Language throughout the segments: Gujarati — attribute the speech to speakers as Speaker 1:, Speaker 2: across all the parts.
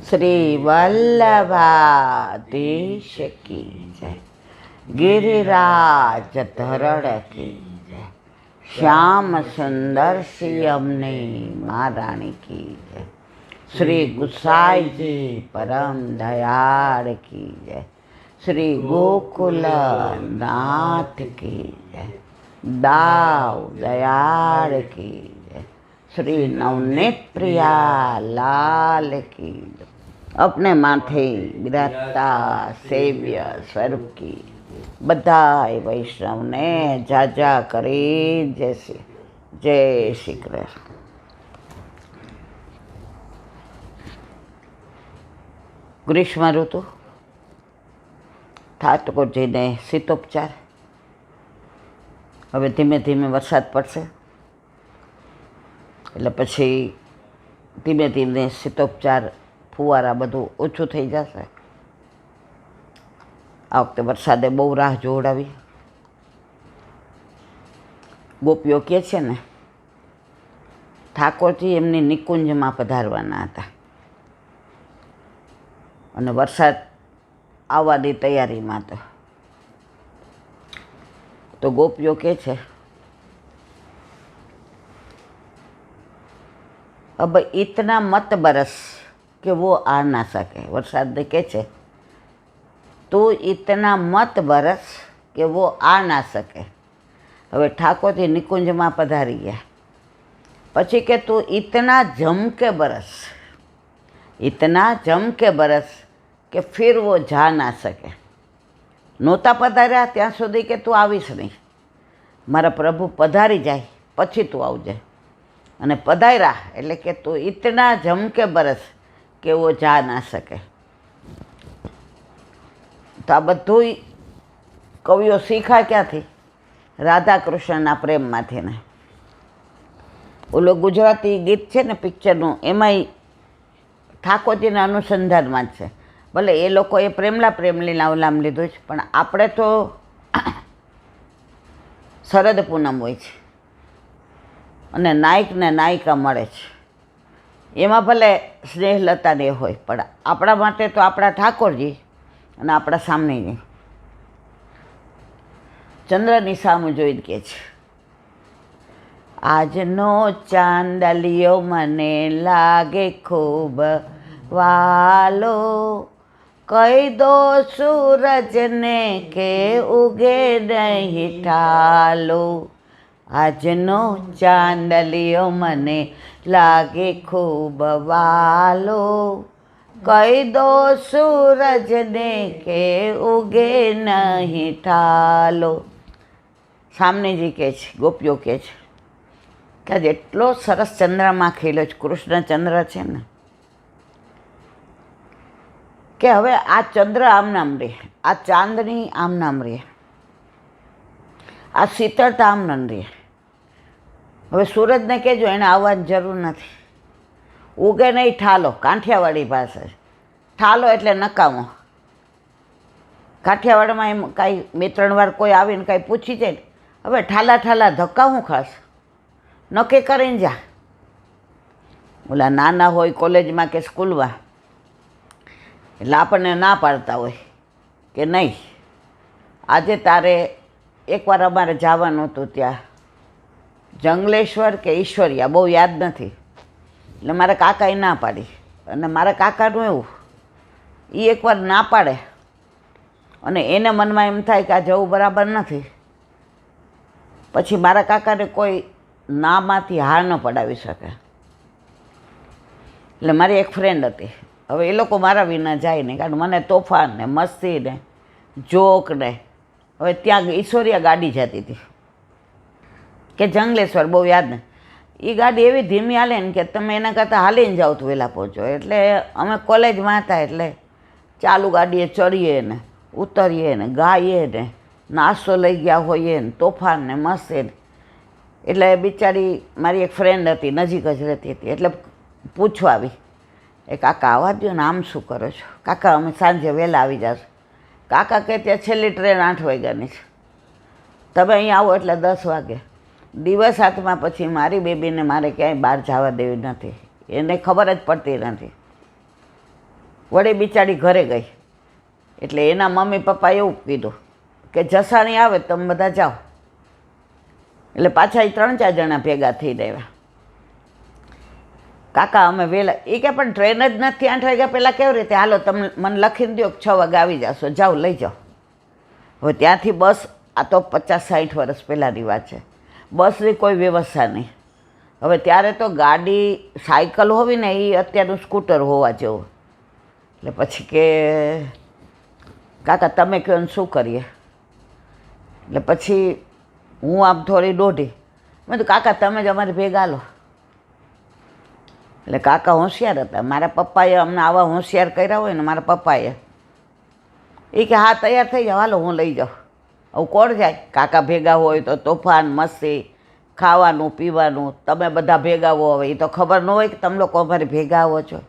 Speaker 1: શ્રી વલ્લભાધીશ કી જય, ગિરિરાજ ધરણ કી જય, શ્યામ સુંદર સિયમની મહારાણી કી જય, શ્રી ગુસાઈજી પરમ દયાળ કી જય, શ્રી ગોકુલ નાથ કી જય, દાવ દયાળ કી જય, श्री नवनीत प्रिया लाल की अपने माथे विराजता सेव्य स्वरूप की बधाई वैष्णव ने जाजा करे जय श्री कृष्ण। ग्रीष्म ऋतु ठाकुरजीने शीतोपचार। हवे धीमे धीमे वरसाद पड़शे એટલે પછી ધીમે ધીમે શીતોપચાર ફુવારા બધું ઓછું થઈ જશે। આ વખતે વરસાદે બહુ રાહ જોવડાવી। ગોપીઓ કહે છે ને, ઠાકોરજી એમની નિકુંજમાં પધારવાના હતા અને વરસાદ આવવાની તૈયારીમાં હતો। તો ગોપીઓ કહે છે, अब इतना मत बरस कि वो आ ना सके। वरसाद के छे तो इतना मत बरस कि वो आ ना सके। हवे ठाकोरजी निकुंज में पधारी गया, पछी के तू इतना जम के बरस, इतना जम के बरस कि फिर वो जा ना सके। नोता पधार्या त्यां सुधी के तू आवीश नहीं, मारा प्रभु पधारी जाए पछी तू आवजे। અને પધાર્યા એટલે કે તું ઇતના જમ કે બરસ કે વો જા ના શકે। તો આ બધું કવિઓ શીખા ક્યાંથી? રાધા કૃષ્ણના પ્રેમમાંથી ને। ઓલો ગુજરાતી ગીત છે ને પિક્ચરનું, એમાંય ઠાકોરજીના અનુસંધાનમાં જ છે। ભલે એ લોકોએ પ્રેમલા પ્રેમલીના નામ લીધું છે, પણ આપણે તો શરદ પૂનમ હોય છે અને નાયક ને નાયિકા મળે છે, એમાં ભલે સ્નેહલતા ને હોય, પણ આપણા માટે તો આપણા ઠાકોરજી અને આપણા સામનેજી ચંદ્રની સામું જોઈને કહે છે, આજનો ચાંદલિયો મને લાગે ખૂબ વાલો, કહી દો સૂરજને કે ઉગે નહીં ઠાલો। આજનો ચાંદલિયો મને લાગે ખૂબ વાલો, કહી દો સૂરજને કે ઉગે નહીં ઠાલો। સામનેજી કહે છે, ગોપીઓ કહે છે કે આજે એટલો સરસ ચંદ્રમાં ખીલ્યો છે, કૃષ્ણચંદ્ર છે ને, કે હવે આ ચંદ્ર આમ નામ રહે, આ ચાંદની આમ નામ રહે, આ શીતળતા આમ નામ રહે। હવે સૂરજને કહેજો એને આવવાની જરૂર નથી, ઉગે નહીં ઠાલો, કાંઠિયાવાડી ભાષા છે। ઠાલો એટલે નકામો। કાઠિયાવાડમાં એમ કાંઈ બે ત્રણ વાર કોઈ આવીને કાંઈ પૂછી જાય ને, હવે ઠાલા ઠાલા ધક્કા હું ખાસ, નક્કી કરીને જા। ઓલા નાના હોય કોલેજમાં કે સ્કૂલમાં, એટલે આપણને ના પાડતા હોય કે નહીં આજે તારે એકવાર અમારે જવાનું હતું ત્યાં જંગલેશ્વર કે ઈશ્વરિયા, બહુ યાદ નથી, એટલે મારા કાકાએ ના પાડી। અને મારા કાકાનું એવું, એ એકવાર ના પાડે અને એને મનમાં એમ થાય કે આ જવું બરાબર નથી, પછી મારા કાકાને કોઈ નામાંથી હાર ન પડાવી શકે। એટલે મારી એક ફ્રેન્ડ હતી, હવે એ લોકો મારા વિના જાય નહીં, કારણ મને તોફાન ને મસ્તી ને જોક ને, હવે ત્યાં ઈશ્વરિયા ગાડી જતી હતી કે જંગલેશ્વર, બહુ યાદ ને, એ ગાડી એવી ધીમી હાલે ને કે તમે એના કરતાં હાલીને જાઓ તો વહેલા પહોંચો। એટલે અમે કોલેજમાં હતા એટલે ચાલુ ગાડીએ ચડીએ ને ઉતરીએ ને ગાઈએ ને નાસ્તો લઈ ગયા હોઈએ ને તોફાન ને મસ્તી ને। એટલે બિચારી મારી એક ફ્રેન્ડ હતી, નજીક જ રહેતી હતી, એટલે પૂછવા આવી, એ કાકા આવવા દો ને, આમ શું કરો છો? કાકા અમે સાંજે વહેલા આવી જશું। કાકા કહે ત્યાં છેલ્લી ટ્રેન 8 વાગ્યાની છે, તમે અહીંયા આવો એટલે 10 વાગે। દિવસ હાથમાં પછી મારી બેબીને મારે ક્યાંય બહાર જવા દેવી નથી, એને ખબર જ પડતી નથી। વળી બિચારી ઘરે ગઈ એટલે એના મમ્મી પપ્પા એવું કીધું કે જસાણી આવે તમે બધા જાઓ. એટલે પાછા એ 3-4 જણા ભેગા થઈ રહ્યા. કાકા અમે વહેલા, એ કે પણ ટ્રેન જ નથી 8 વાગ્યા પહેલાં કેવી રીતે? હાલો તમે મને લખીને દો કે 6 વાગે આવી જશો, જાઓ લઈ જાઓ. હવે ત્યાંથી બસ, આ તો 50-60 વર્ષ પહેલાંની વાત છે, બસની કોઈ વ્યવસ્થા નહીં. હવે ત્યારે તો ગાડી સાયકલ હોવી ને એ અત્યારનું સ્કૂટર હોવા જેવું. એટલે પછી કે કાકા તમે કહો ને શું કરીએ? એટલે પછી હું આમ થોડી દોઢી, મેં તો કાકા તમે જ અમારી ભેગા લો. એટલે કાકા હોશિયાર હતા, મારા પપ્પાએ અમને આવા હોશિયાર કર્યા હોય ને મારા પપ્પાએ. એ કે હા તૈયાર થઈ જાઓ, હાલો હું લઈ જાઉં. આવું કોણ જાય? કાકા ભેગા હોય તો તોફાન મસ્તી, ખાવાનું પીવાનું, તમે બધા ભેગા હો. હવે એ તો ખબર ન હોય કે તમે લોકો અમારી ભેગા આવો છો.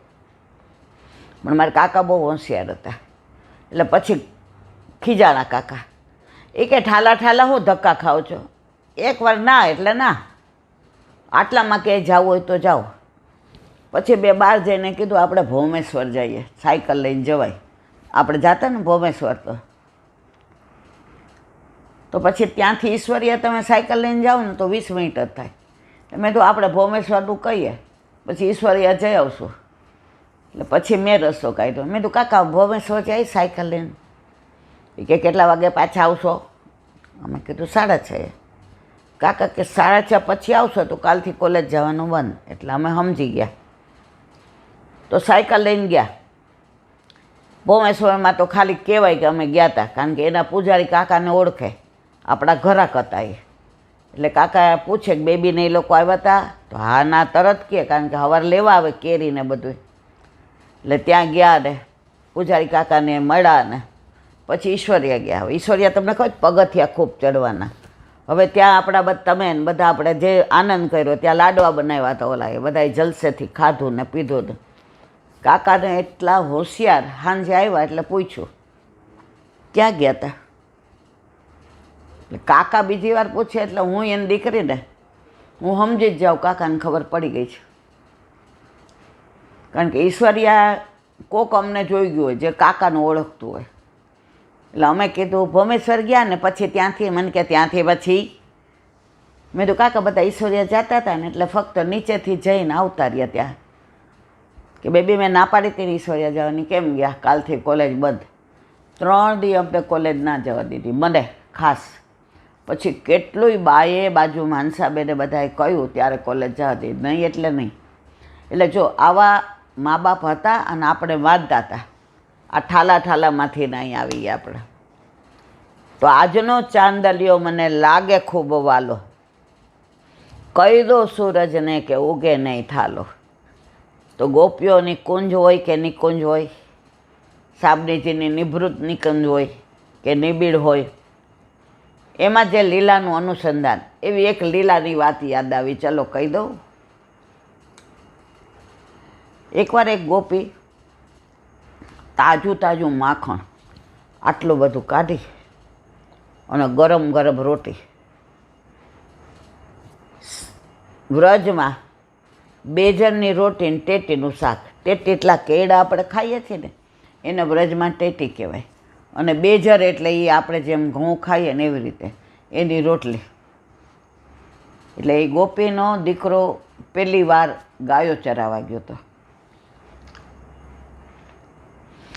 Speaker 1: પણ મારા કાકા બહુ હોશિયાર હતા. એટલે પછી ખીજાણા કાકા. એ કે ઠાલા ઠાલા હું ધક્કા ખાઓ છો? એકવાર ના એટલે ના, આટલામાં ક્યાંય જવું હોય તો જાઓ. પછી બે બહાર જઈને કીધું આપણે ભૌમેશ્વર જઈએ, સાયકલ લઈને જવાય. આપણે જતા ને ભૌમેશ્વર તો પછી ત્યાંથી ઈશ્વરિયા તમે સાયકલ લઈને જાઓ ને તો 20 મિનિટ જ થાય. મેં તો આપણે ભૌમેશ્વરનું કહીએ પછી ઈશ્વરિયા જઈ આવશું. એટલે પછી મેં રસ્તો કાઢ્યો. મેં તો કાકા ભૌમેશ્વર જાય સાયકલ લઈને. એ કે કેટલા વાગે પાછા આવશો? અમે કીધું 6:30. કાકા કે 6:30 પછી આવશો તો કાલથી કોલેજ જવાનું બંધ. એટલે અમે સમજી ગયા. તો સાયકલ લઈને ગયા. ભૌમેશ્વરમાં તો ખાલી કહેવાય કે અમે ગયા હતા, કારણ કે એના પૂજારી કાકાને ઓળખે, આપણા ઘરાક હતા એ. એટલે કાકા પૂછે કે બેબીને એ લોકો આવ્યા હતા? તો હા ના તરત કહે, કારણ કે સવારે લેવા આવે કેરીને બધું. એટલે ત્યાં ગયા ને પૂજારી કાકાને મળ્યા ને પછી ઈશ્વરિયા ગયા. હવે ઈશ્વરિયા તમને ખબર પગથિયા ખૂબ ચડવાના. હવે ત્યાં આપણા તમે ને બધા આપણે જે આનંદ કર્યો, ત્યાં લાડવા બનાવ્યા હતા ઓલા, એ બધાએ જલસેથી ખાધું ને પીધું ને. કાકાને એટલા હોશિયાર, સાંજે આવ્યા એટલે પૂછ્યું ક્યાં ગયા હતા? એટલે કાકા બીજી વાર પૂછે એટલે હું એની દીકરીને હું સમજી જ જાઉં કાકાને ખબર પડી ગઈ છે. કારણ કે ઈશ્વરિયા કોક અમને જોઈ ગયું હોય જે કાકાને ઓળખતું હોય. એટલે અમે કીધું ભૌમેશ્વર ગયા ને પછી ત્યાંથી મને કે ત્યાંથી પછી મેં તો કાકા બધા ઈશ્વરિયા જતા હતા ને એટલે ફક્ત નીચેથી જઈને આવતા રહ્યા ત્યાં. કે બેબી મેં ના પાડી હતી ઈશ્વરિયા જવાની, કેમ ગયા? કાલથી કોલેજ બંધ. 3 દી અમને કોલેજ ના જવા દીધી, મને ખાસ. પછી કેટલુંય બાએ બાજુ માનસાબેને બધાએ કહ્યું ત્યારે કોલેજ જવા દીધી, નહીં એટલે નહીં. એટલે જો આવા મા બાપ હતા અને આપણે વાંચતા હતા. આ ઠાલા ઠાલામાંથી નહીં આવી આપણે. તો આજનો ચાંદલિયો મને લાગે ખૂબ વાલો, કહી દો સૂરજને કે ઉગે નહીં થાલો. તો ગોપીઓની કુંજ હોય કે નિકુંજ હોય, સાબનીજીની નિભૃત નિકુંજ હોય કે નિબીડ હોય, એમાં જે લીલાનું અનુસંધાન, એવી એક લીલાની વાત યાદ આવી, ચલો કહી દઉં. એકવાર એક ગોપી તાજું તાજું માખણ આટલું બધું કાઢી અને ગરમ ગરમ રોટી, વ્રજમાં બેજરની રોટી ને ટેટીનું શાક. ટેટી એટલા કેળા આપણે ખાઈએ છીએ ને એને વ્રજમાં ટેટી કહેવાય. અને બેજર એટલે એ આપણે જેમ ઘઉં ખાઈએ ને એવી રીતે એની રોટલી. એટલે એ ગોપીનો દીકરો પહેલી વાર ગાયો ચરાવવા ગયો હતો.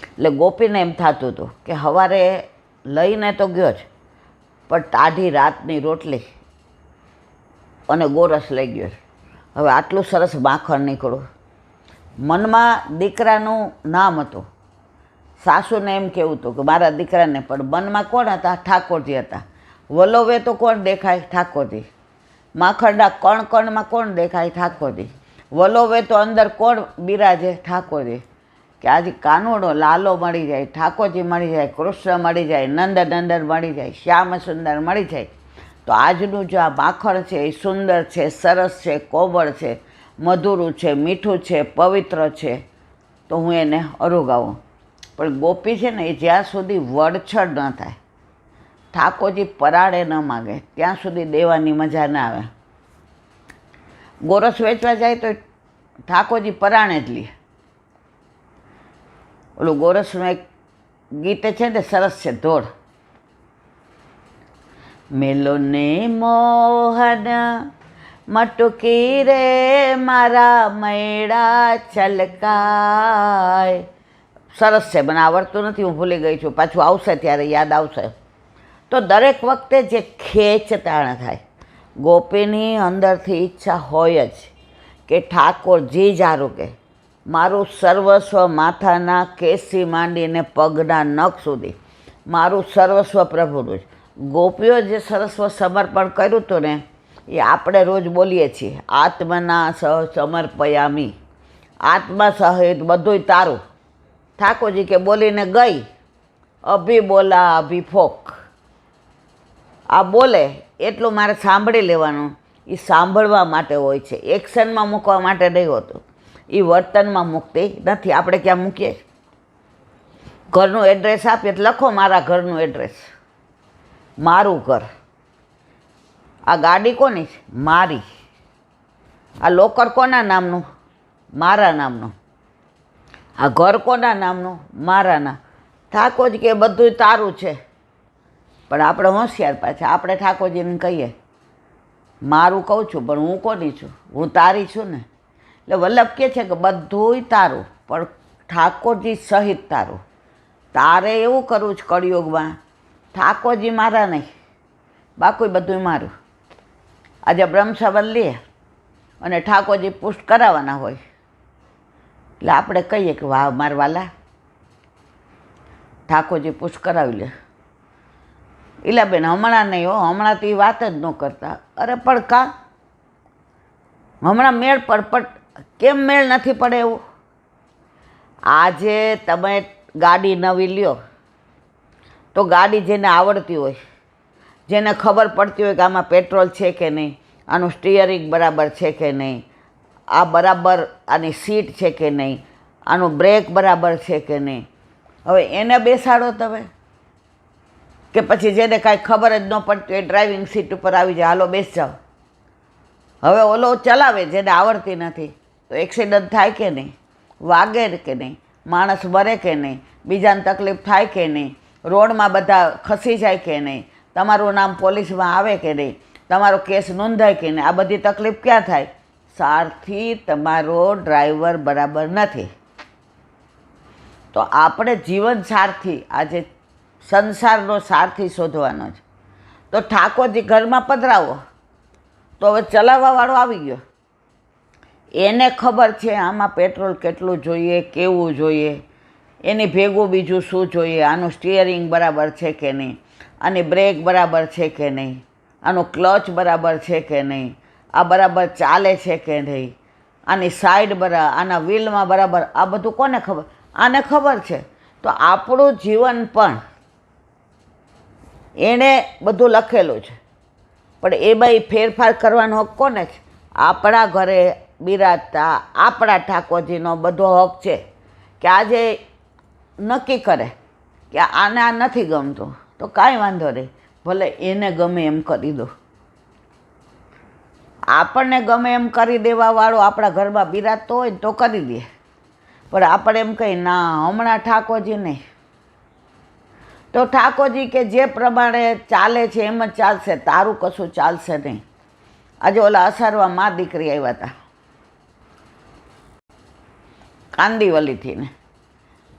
Speaker 1: એટલે ગોપીને એમ થતું હતું કે સવારે લઈને તો ગયો જ, પણ ટાઢી રાતની રોટલી અને ગોરસ લઈ ગયો. હવે આટલું સરસ માખણ નીકળ્યું. મનમાં દીકરાનું નામ હતું. સાસુને એમ કહેવું હતું કે મારા દીકરાને, પણ મનમાં કોણ હતા? ઠાકોરજી હતા. વલોવે તો કોણ દેખાય? ઠાકોરજી. માખણના કણ કણમાં કોણ દેખાય? ઠાકોરજી. વલોવે તો અંદર કોણ બિરાજે? ઠાકોરજી. કે આજે કાનુડો લાલો મળી જાય, ઠાકોરજી મળી જાય, કૃષ્ણ મળી જાય, નંદ નંદન મળી જાય, શ્યામ સુંદર મળી જાય. તો આજનું જો આ માખણ છે એ સુંદર છે, સરસ છે, કોમળ છે, મધુરું છે, મીઠું છે, પવિત્ર છે, તો હું એને અરોગાવું. પણ ગોપી છે ને એ જ્યાં સુધી વડછડ ન થાય, ઠાકોરજી પરાળે ન માગે ત્યાં સુધી દેવાની મજા ના આવે. ગોરસ વેચવા જાય તો ઠાકોરજી પરાણે જ લે. ઓલું ગોરસનું એક ગીત છે ને, સરસ છે, ધોળ. મેલો ને મોહન મટકી રે મારા મૈડા છલકાય. સરસ છે, મને આવડતું નથી, હું ભૂલી ગઈ છું, પાછું આવશે ત્યારે યાદ આવશે. તો દરેક વખતે જે ખેંચતાણ થાય, ગોપીની અંદરથી ઈચ્છા હોય જ કે ઠાકોરજી જ આરોગે, મારું સર્વસ્વ, માથાના કેસથી માંડીને પગના નખ સુધી મારું સર્વસ્વ પ્રભુનું જ. ગોપીઓ જે સર્વસ્વ સમર્પણ કર્યું હતું ને, એ આપણે રોજ બોલીએ છીએ, આત્મના સહ સમર્પયામી, આત્મા સહિત બધુંય તારું. ઠાકોરજી કે બોલીને ગઈ, અભી બોલા અભી ફોક. આ બોલે એટલું મારે સાંભળી લેવાનું. એ સાંભળવા માટે હોય છે, એક્શનમાં મૂકવા માટે નહીં હોતું. એ વર્તનમાં મૂકતી નથી. આપણે ક્યાં મૂકીએ? ઘરનું એડ્રેસ આપીએ એટલે લખો મારા ઘરનું એડ્રેસ, મારું ઘર. આ ગાડી કોની છે? મારી. આ લોકર કોના નામનું? મારા નામનું. આ ઘર કોના નામનું? મારા નામ. ઠાકોરજી કે બધું તારું છે. પણ આપણે હોશિયાર પાછા, આપણે ઠાકોરજીને કહીએ મારું કહું છું, પણ હું કોની છું? હું તારી છું ને. એટલે વલ્લભ કહે છે કે બધુંય તારું, પણ ઠાકોરજી સહિત તારું. તારે એવું કરવું છે કળિયુગમાં, ઠાકોરજી મારા નહીં, બાકી બધું મારું. આજે બ્રહ્મસબંધ લે અને ઠાકોરજી પુષ્ટ કરાવવાના હોય એટલે આપણે કહીએ કે વાહ મારા વાલા, ઠાકોરજી પુષ્ટ કરાવી લે. ઈલાબેન હમણાં નહીં હો, હમણાં તો એ વાત જ ન કરતા. અરે પણ કા હમણાં મેળ પણ કેમ મેળ નથી પડે એવું? આજે તમે ગાડી નવી લ્યો તો ગાડી જેને આવડતી હોય, જેને ખબર પડતી હોય કે આમાં પેટ્રોલ છે કે નહીં, આનું સ્ટિયરિંગ બરાબર છે કે નહીં, આ બરાબર આની સીટ છે કે નહીં, આનું બ્રેક બરાબર છે કે નહીં, હવે એને બેસાડો તમે કે પછી જેને કાંઈ ખબર જ ન પડતી હોય ડ્રાઇવિંગ સીટ ઉપર આવી જાય, હાલો બેસ જાઓ. હવે ઓલો ચલાવે જેને આવડતી નથી તો એક્સિડન્ટ થાય કે નહીં? વાગે કે નહીં? માણસ મરે કે નહીં? બીજાને તકલીફ થાય કે નહીં? રોડમાં બધા ખસી જાય કે નહીં? તમારું નામ પોલીસમાં આવે કે નહીં? તમારો કેસ નોંધાય કે નહીં? આ બધી તકલીફ ક્યાં થાય? સારથી તમારો ડ્રાઈવર બરાબર નથી. તો આપણે જીવન સારથી, આજે સંસારનો સારથી શોધવાનો છે. તો ઠાકોરજી ઘરમાં પધરાવો તો હવે ચલાવવાવાળો આવી ગયો, એને ખબર છે આમાં પેટ્રોલ કેટલું જોઈએ, કેવું જોઈએ, એની ભેગું બીજું શું જોઈએ, આનું સ્ટિયરિંગ બરાબર છે કે નહીં, આની બ્રેક બરાબર છે કે નહીં, આનું ક્લચ બરાબર છે કે નહીં, આ બરાબર ચાલે છે કે નહીં, આની સાઈડ બરાબર, આના વ્હીલમાં બરાબર, આ બધું કોને ખબર? આને ખબર છે. તો આપણું જીવન પણ એણે બધું લખેલું છે, પણ એ ભાઈ ફેરફાર કરવાનો હક કોને છે? આપણા ઘરે બિરાજતા આપણા ઠાકોરજીનો બધો હક છે કે આજે નક્કી કરે કે આને આ નથી ગમતું તો કાંઈ વાંધો નહીં, ભલે એને ગમે એમ કરી દો. આપણને ગમે એમ કરી દેવાવાળો આપણા ઘરમાં બિરાજતો હોય તો કરી દે, પણ આપણે એમ કહી ના હમણાં ઠાકોરજી નહીં. તો ઠાકોરજી કે જે પ્રમાણે ચાલે છે એમ જ ચાલશે, તારું કશું ચાલશે નહીં. આજે ઓલા અસારવા માં દીકરી આવ્યા હતા કાંદીવલીથી ને,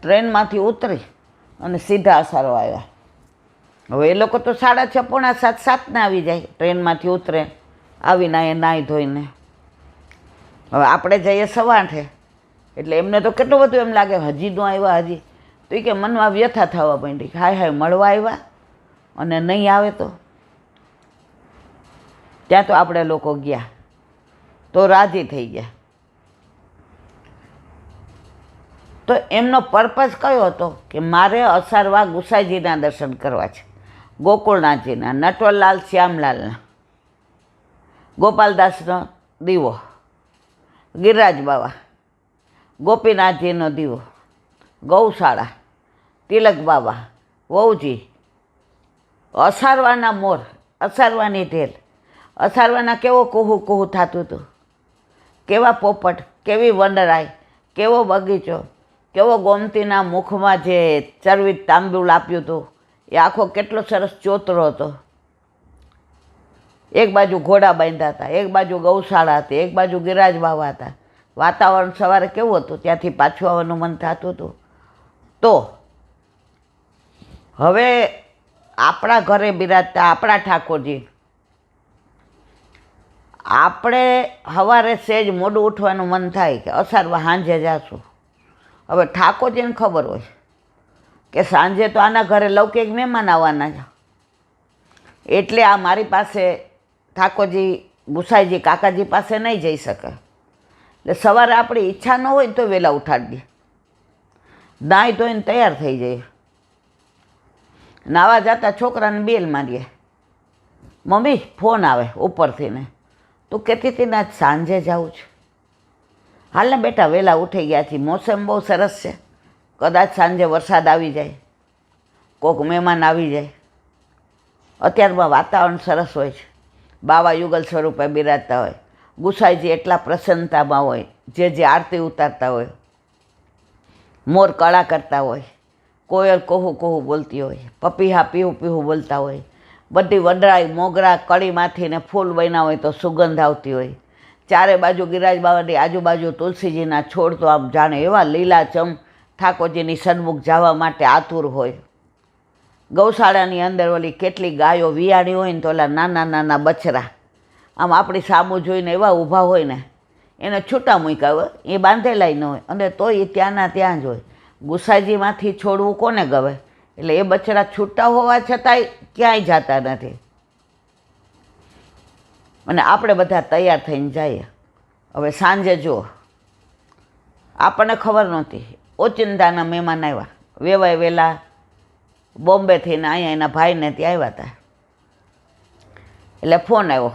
Speaker 1: ટ્રેનમાંથી ઉતરી અને સીધા અસારવા આવ્યા. હવે એ લોકો તો 6:30 પોણા 7 આવી જાય, ટ્રેનમાંથી ઉતરે આવીને એ નાહી ધોઈને. હવે આપણે જઈએ 8:15 એટલે એમને તો કેટલું બધું એમ લાગે હજી ન આવ્યા હજી. તો એ કે મનમાં વ્યથા થવા માંડી, હાય હાય મળવા આવ્યા અને નહીં આવે તો. ત્યાં તો આપણે લોકો ગયા તો રાજી થઈ ગયા. તો એમનો પર્પઝ કયો હતો કે મારે અસારવા ગુસાઈજીના દર્શન કરવા છે, ગોકુળનાથજીના, નટવરલાલ શ્યામલાલના, ગોપાલદાસનો દીવો, ગિરિરાજ બાવા, ગોપીનાથજીનો દીવો, ગૌશાળા, તિલક બાબા, વહુજી, અસારવાના મોર, અસારવાની ઢેલ, અસારવાના કેવો કુહુ કુહુ થતું હતું, કેવા પોપટ, કેવી વનરાઈ, કેવો બગીચો, કેવો ગોમતીના મુખમાં જે ચરવિત તાંબુલ આપ્યું હતું એ આખો કેટલો સરસ ચોતરો હતો. એક બાજુ ઘોડા બાંધ્યા હતા, એક બાજુ ગૌશાળા હતી, એક બાજુ ગિરાજ બાવા હતા. વાતાવરણ સવારે કેવું હતું, ત્યાંથી પાછું આવવાનું મન થતું હતું. તો હવે આપણા ઘરે બિરાજતા આપણા ઠાકોરજી, આપણે સવારે સહેજ મોડું ઉઠવાનું મન થાય કે અસારવા સાંજે જાશું. હવે ઠાકોરજીને ખબર હોય કે સાંજે તો આના ઘરે લૌકિક મહેમાન આવવાના છે, એટલે આ મારી પાસે ઠાકોરજી ગુસાઈજી કાકાજી પાસે નહીં જઈ શકે. એટલે સવારે આપણી ઈચ્છા ન હોય તો વહેલા ઉઠાડી દે, નાહી ધોઈને તૈયાર થઈ જાય. નાવા જતા છોકરાને બેલ મારીએ, મમ્મી ફોન આવે ઉપરથી ને, તું કહેતી હતી ને આજ સાંજે જાઉં છું. હાલ ને બેટા વહેલા ઉઠી ગયા છીએ, મોસમ બહુ સરસ છે, કદાચ સાંજે વરસાદ આવી જાય, કોઈક મહેમાન આવી જાય. અત્યારમાં વાતાવરણ સરસ હોય છે, બાવા યુગલ સ્વરૂપે બિરાજતા હોય, ગુસાઈજી એટલા પ્રસન્નતામાં હોય, જે આરતી ઉતારતા હોય, મોર કળા કરતા હોય, કોયલ કોહુ કોહુ બોલતી હોય, પપીહા પીહું પીહું બોલતા હોય, બધી વડરાઈ મોગરા કળીમાંથી ને ફૂલ બન્યા હોય તો સુગંધ આવતી હોય. ચારે બાજુ ગિરાજ બાવાની આજુબાજુ તુલસીજીના છોડ તો આમ જાણે એવા લીલાચમ ઠાકોરજીની સન્મુખ જવા માટે આતુર હોય. ગૌશાળાની અંદર ઓલી કેટલી ગાયો વિયાણી હોય ને તો ઓલા નાના નાના બછરા આમ આપણી સામું જોઈને એવા ઊભા હોય ને, એને છૂટા મૂક્યા હોય, એ બાંધેલાય ન હોય, અને તોય એ ત્યાંના ત્યાં જ હોય. ગુસાઈજીમાંથી છોડવું કોને ગવે? એટલે એ બછડા છૂટા હોવા છતાંય ક્યાંય જતા નથી. અને આપણે બધા તૈયાર થઈને જઈએ. હવે સાંજે જુઓ, આપણને ખબર નહોતી, ઓચિંતાના મહેમાન આવ્યા, વેવાય વહેલા બોમ્બેથી ને અહીંયા એના ભાઈને ત્યાં આવ્યા હતા. એટલે ફોન આવ્યો,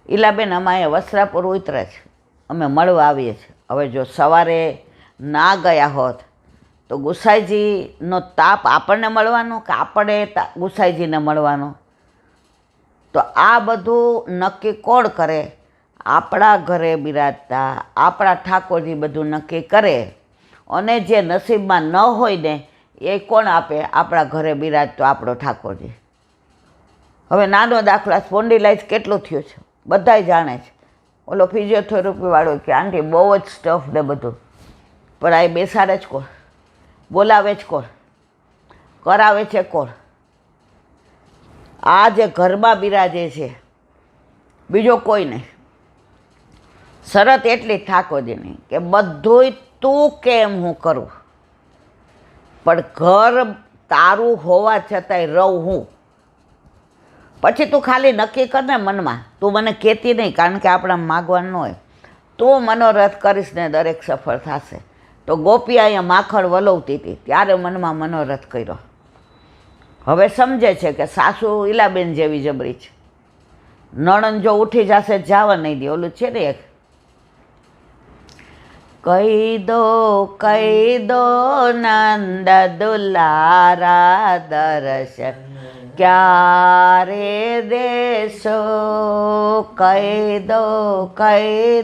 Speaker 1: ઈલાબેન અમે અહીંયા વસ્ત્રાપુર ઉતરે છે, અમે મળવા આવીએ છીએ. હવે જો સવારે ના ગયા હોત તો ગુસાઈજીનો તાપ આપણને મળવાનો કે આપણે ગુસાઈજીને મળવાનો? તો આ બધું નક્કી કોણ કરે? આપણા ઘરે બિરાજતા આપણા ઠાકોરજી બધું નક્કી કરે. અને જે નસીબમાં ન હોય ને એ કોણ આપે? આપણા ઘરે બિરાજતો આપણો ઠાકોરજી. હવે નાનો દાખલા, સ્પોન્ડિલાઇઝ કેટલું થયું છે બધાય જાણે છે. ઓલો ફિઝિયોથેરાપીવાળો કે આંટી બહુ જ સ્ટફ ને બધું, પણ આ બેસાડે જ કોણ? બોલાવે જ કોણ? કરાવે છે કોણ? આ જે ઘરમાં બિરાજે છે બીજો કોઈ નહીં. શરત એટલી ઠાકોરજીની કે બધુંય તું કેમ હું કરું, પણ ઘર તારું હોવા છતાંય રહું હું. પછી તું ખાલી નક્કી કર ને મનમાં, તું મને કહેતી નહીં, કારણ કે આપણા માગવાનું ન હોય. તું મનોરથ કરીશ ને દરેક સફળ થશે. તો ગોપી અહીંયા માખણ વલોવતી હતી ત્યારે મનમાં મનોરથ કર્યો. હવે સમજે છે કે સાસુ ઈલાબેન જેવી જબરી છે, નણંદ જો ઉઠી જશે જવા નહીં દે. ઓલું છે ને એક, કહી દો નંદ દુલારા દર્શન ક્યારે દેશો. કહી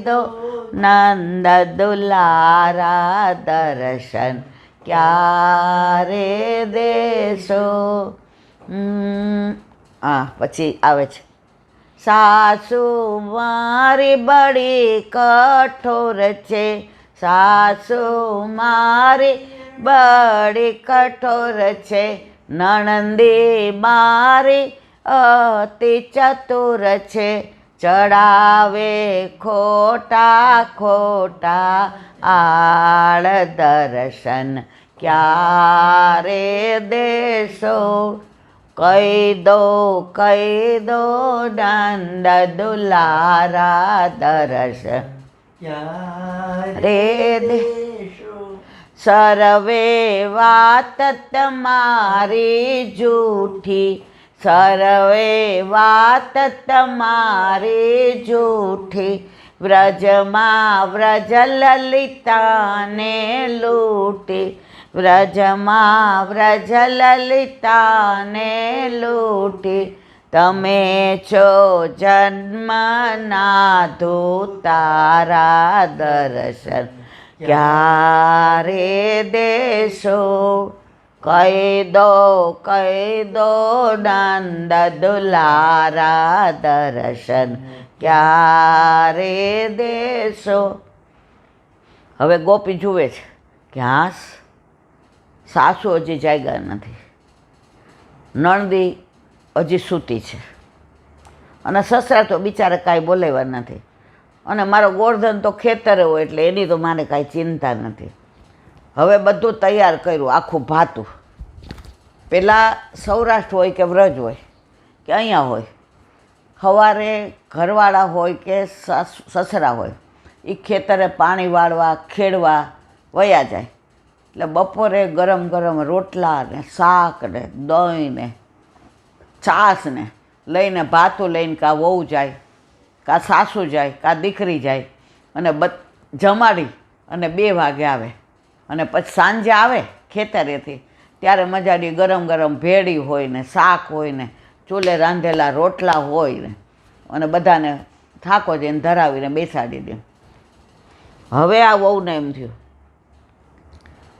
Speaker 1: દો નંદ દુલારા દર્શન ક્યારે દેશો. પછી આવે છે, સાસુ મારી બડી કઠોર છે, સાસુ મારી બડી કઠોર છે, નણંદી મારી અતિ ચતુર છે, ચડાવે ખોટા ખોટા આળ દર્શન ક્યારે દેશો. કહી દો નંદ દુલારા દર્શન રે દેશો. સર્વે વાત તમારી જૂઠી, સર્વે વાત તમારી જૂઠી, વ્રજમાં વ્રજ લલિતાને લૂટી, વ્રજમાં વ્રજ લલિતાને લૂટી. તમે છો જન્મના ધૂતારા દર્શન ક્યારે દેશો, કહી દો નંદ દુલારા દર્શન ક્યારે દેશો. હવે ગોપી જુએ છે કે હાસ સાસુ હજી જાગ્યા નથી, નણદી હજી સૂતી છે, અને સસરા તો બિચારા કાંઈ બોલાવ્યા નથી, અને મારો ગોરધન તો ખેતરે હોય એટલે એની તો મારે કાંઈ ચિંતા નથી. હવે બધું તૈયાર કર્યું, આખું ભાતું. પહેલાં સૌરાષ્ટ્ર હોય કે વ્રજ હોય કે અહીંયા હોય, સવારે ઘરવાળા હોય કે સસરા હોય, એ ખેતરે પાણી વાળવા ખેડવા વયા જાય. એટલે બપોરે ગરમ ગરમ રોટલા ને શાક ને દહીં ને છાશ ને લઈને ભાતું લઈને કાં વહુ જાય, કાં સાસુ જાય, કાં દીકરી જાય, અને જમાડી અને 2 વાગે આવે. અને પછી સાંજે આવે ખેતરેથી ત્યારે મજાડી ગરમ ગરમ ભેળી હોય ને શાક હોય ને ચૂલે રાંધેલા રોટલા હોય ને, અને બધાને થાકો જઈને ધરાવીને બેસાડી દે. હવે આ વહુને એમ થયું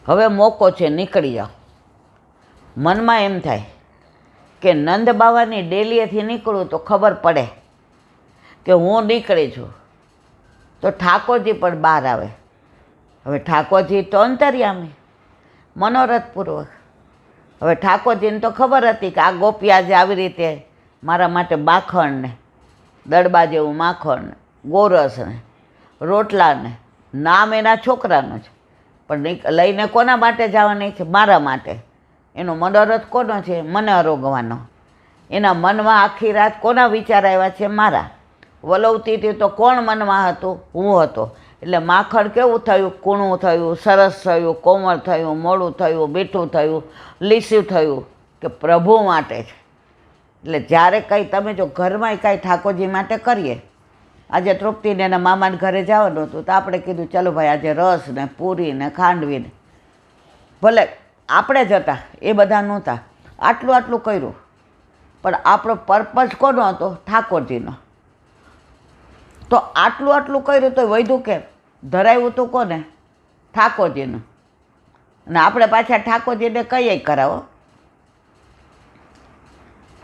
Speaker 1: હવે મોકો છે, નીકળી જાઓ. મનમાં એમ થાય કે નંદ બાવાની ડેલીએથી નીકળું તો ખબર પડે કે હું નીકળી છું, તો ઠાકોરજી પણ બહાર આવે. હવે ઠાકોરજી તો અંતર્યામી મનોરથપૂર્વક. હવે ઠાકોરજીને તો ખબર હતી કે આ ગોપી આજે આવી રીતે મારા માટે માખણ ને દડબા જેવું માખણ ને ગોરસ ને રોટલા ને, નામ એના છોકરાનો છે પણ લઈને કોના માટે જવાની છે? મારા માટે. એનો મનોરથ કોનો છે? મને આરોગવાનો. એના મનમાં આખી રાત કોના વિચાર આવ્યા છે? મારા. વલોવતી હતી તો કોણ મનમાં હતું? હું હતો. એટલે માખણ કેવું થયું? કૂણું થયું, સરસ થયું, કોમળ થયું, મોડું થયું, મીઠું થયું, લીસ્યું થયું, કે પ્રભુ માટે છે. એટલે જ્યારે કંઈ તમે જો ઘરમાં કાંઈ ઠાકોરજી માટે કરીએ, આજે તૃપ્તિને એના મામાને ઘરે જવાનું હતું તો આપણે કીધું ચલો ભાઈ આજે રસ ને પૂરી ને ખાંડવી ને, ભલે આપણે જ હતા એ બધા નહોતા, આટલું આટલું કર્યું, પણ આપણો પર્પઝ કોનો હતો? ઠાકોરજીનો. તો આટલું આટલું કર્યું તો વધ્યું કેમ? ધરાવ્યું હતું કોને? ઠાકોરજીનું. અને આપણે પાછા ઠાકોરજીને કહીએ કરાવો.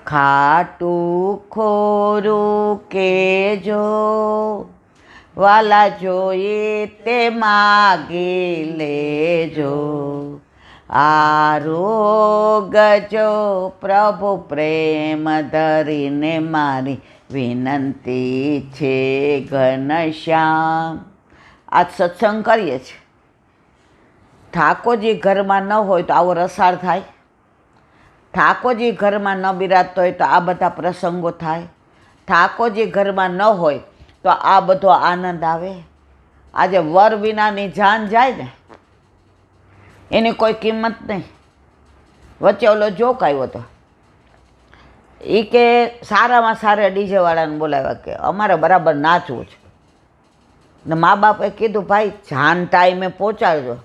Speaker 1: ખાટું ખોરું કેજો વાલા જોઈએ તે માગી લેજો, આરોગજો પ્રભુ પ્રેમ ધરીને મારી વિનંતી છે ઘનશ્યામ. આજ સત્સંગ કરીએ છીએ. ઠાકોરજી ઘરમાં ન હોય તો આવો રસાળ થાય? ઠાકોરજી ઘરમાં ન બિરાજતો હોય તો આ બધા પ્રસંગો થાય? ઠાકોરજી ઘરમાં ન હોય તો આ બધો આનંદ આવે? આજે વર વિનાની જાન જાય ને એની કોઈ કિંમત નહીં. વચ્ચે ઓલો જોક આવ્યો હતો, એ કે સારામાં સારા ડીજેવાળાને બોલાવ્યા કે અમારે બરાબર નાચવું છે, ને મા બાપે કીધું ભાઈ જાન ટાઈમે પહોંચાડજો,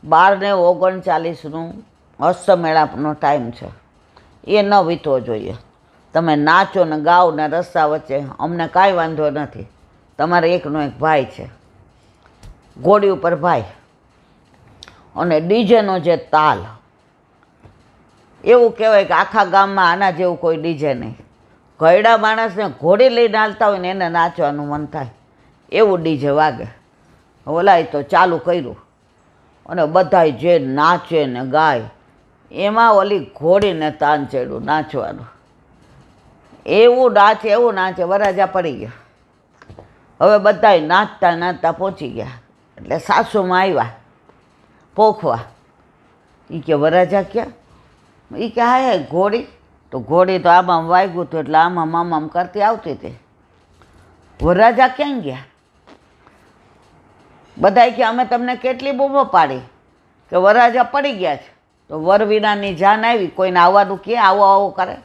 Speaker 1: 12:39 હસ્તમેળાપનો ટાઈમ છે, એ ન વીતવો જોઈએ. તમે નાચો ને ગાઓ ને રસ્તા વચ્ચે, અમને કાંઈ વાંધો નથી. તમારે એકનો એક ભાઈ છે, ઘોડી ઉપર ભાઈ, અને ડીજેનો જે તાલ, એવું કહેવાય કે આખા ગામમાં આના જેવું કોઈ ડીજે નહીં. ઘરડા માણસને ઘોડી લઈને હાલતા હોય ને એને નાચવાનું મન થાય એવું ડીજે વાગે. ઓલાએ તો ચાલુ કર્યું અને બધાય જે નાચે ને ગાય, એમાં ઓલી ઘોડીને તાન ચડ્યું નાચવાનું. એવું નાચે વરાજા પડી ગયા. હવે બધાય નાચતા નાચતા પહોંચી ગયા. એટલે સાસુમાં આવ્યા પોખવા. એ કે વરાજા ક્યાં? એ કે હા ઘોડી. તો ઘોડી તો આમાં વાગ્યું હતું એટલે આમ કરતી આવતી હતી. વરરાજા ક્યાં ગયા? બધાય કે અમે તમને કેટલી બૂમો પાડી કે વરરાજા પડી ગયા છે. તો વર વિનાની જાન આવી, કોઈને આવવાનું કે આવું કરે?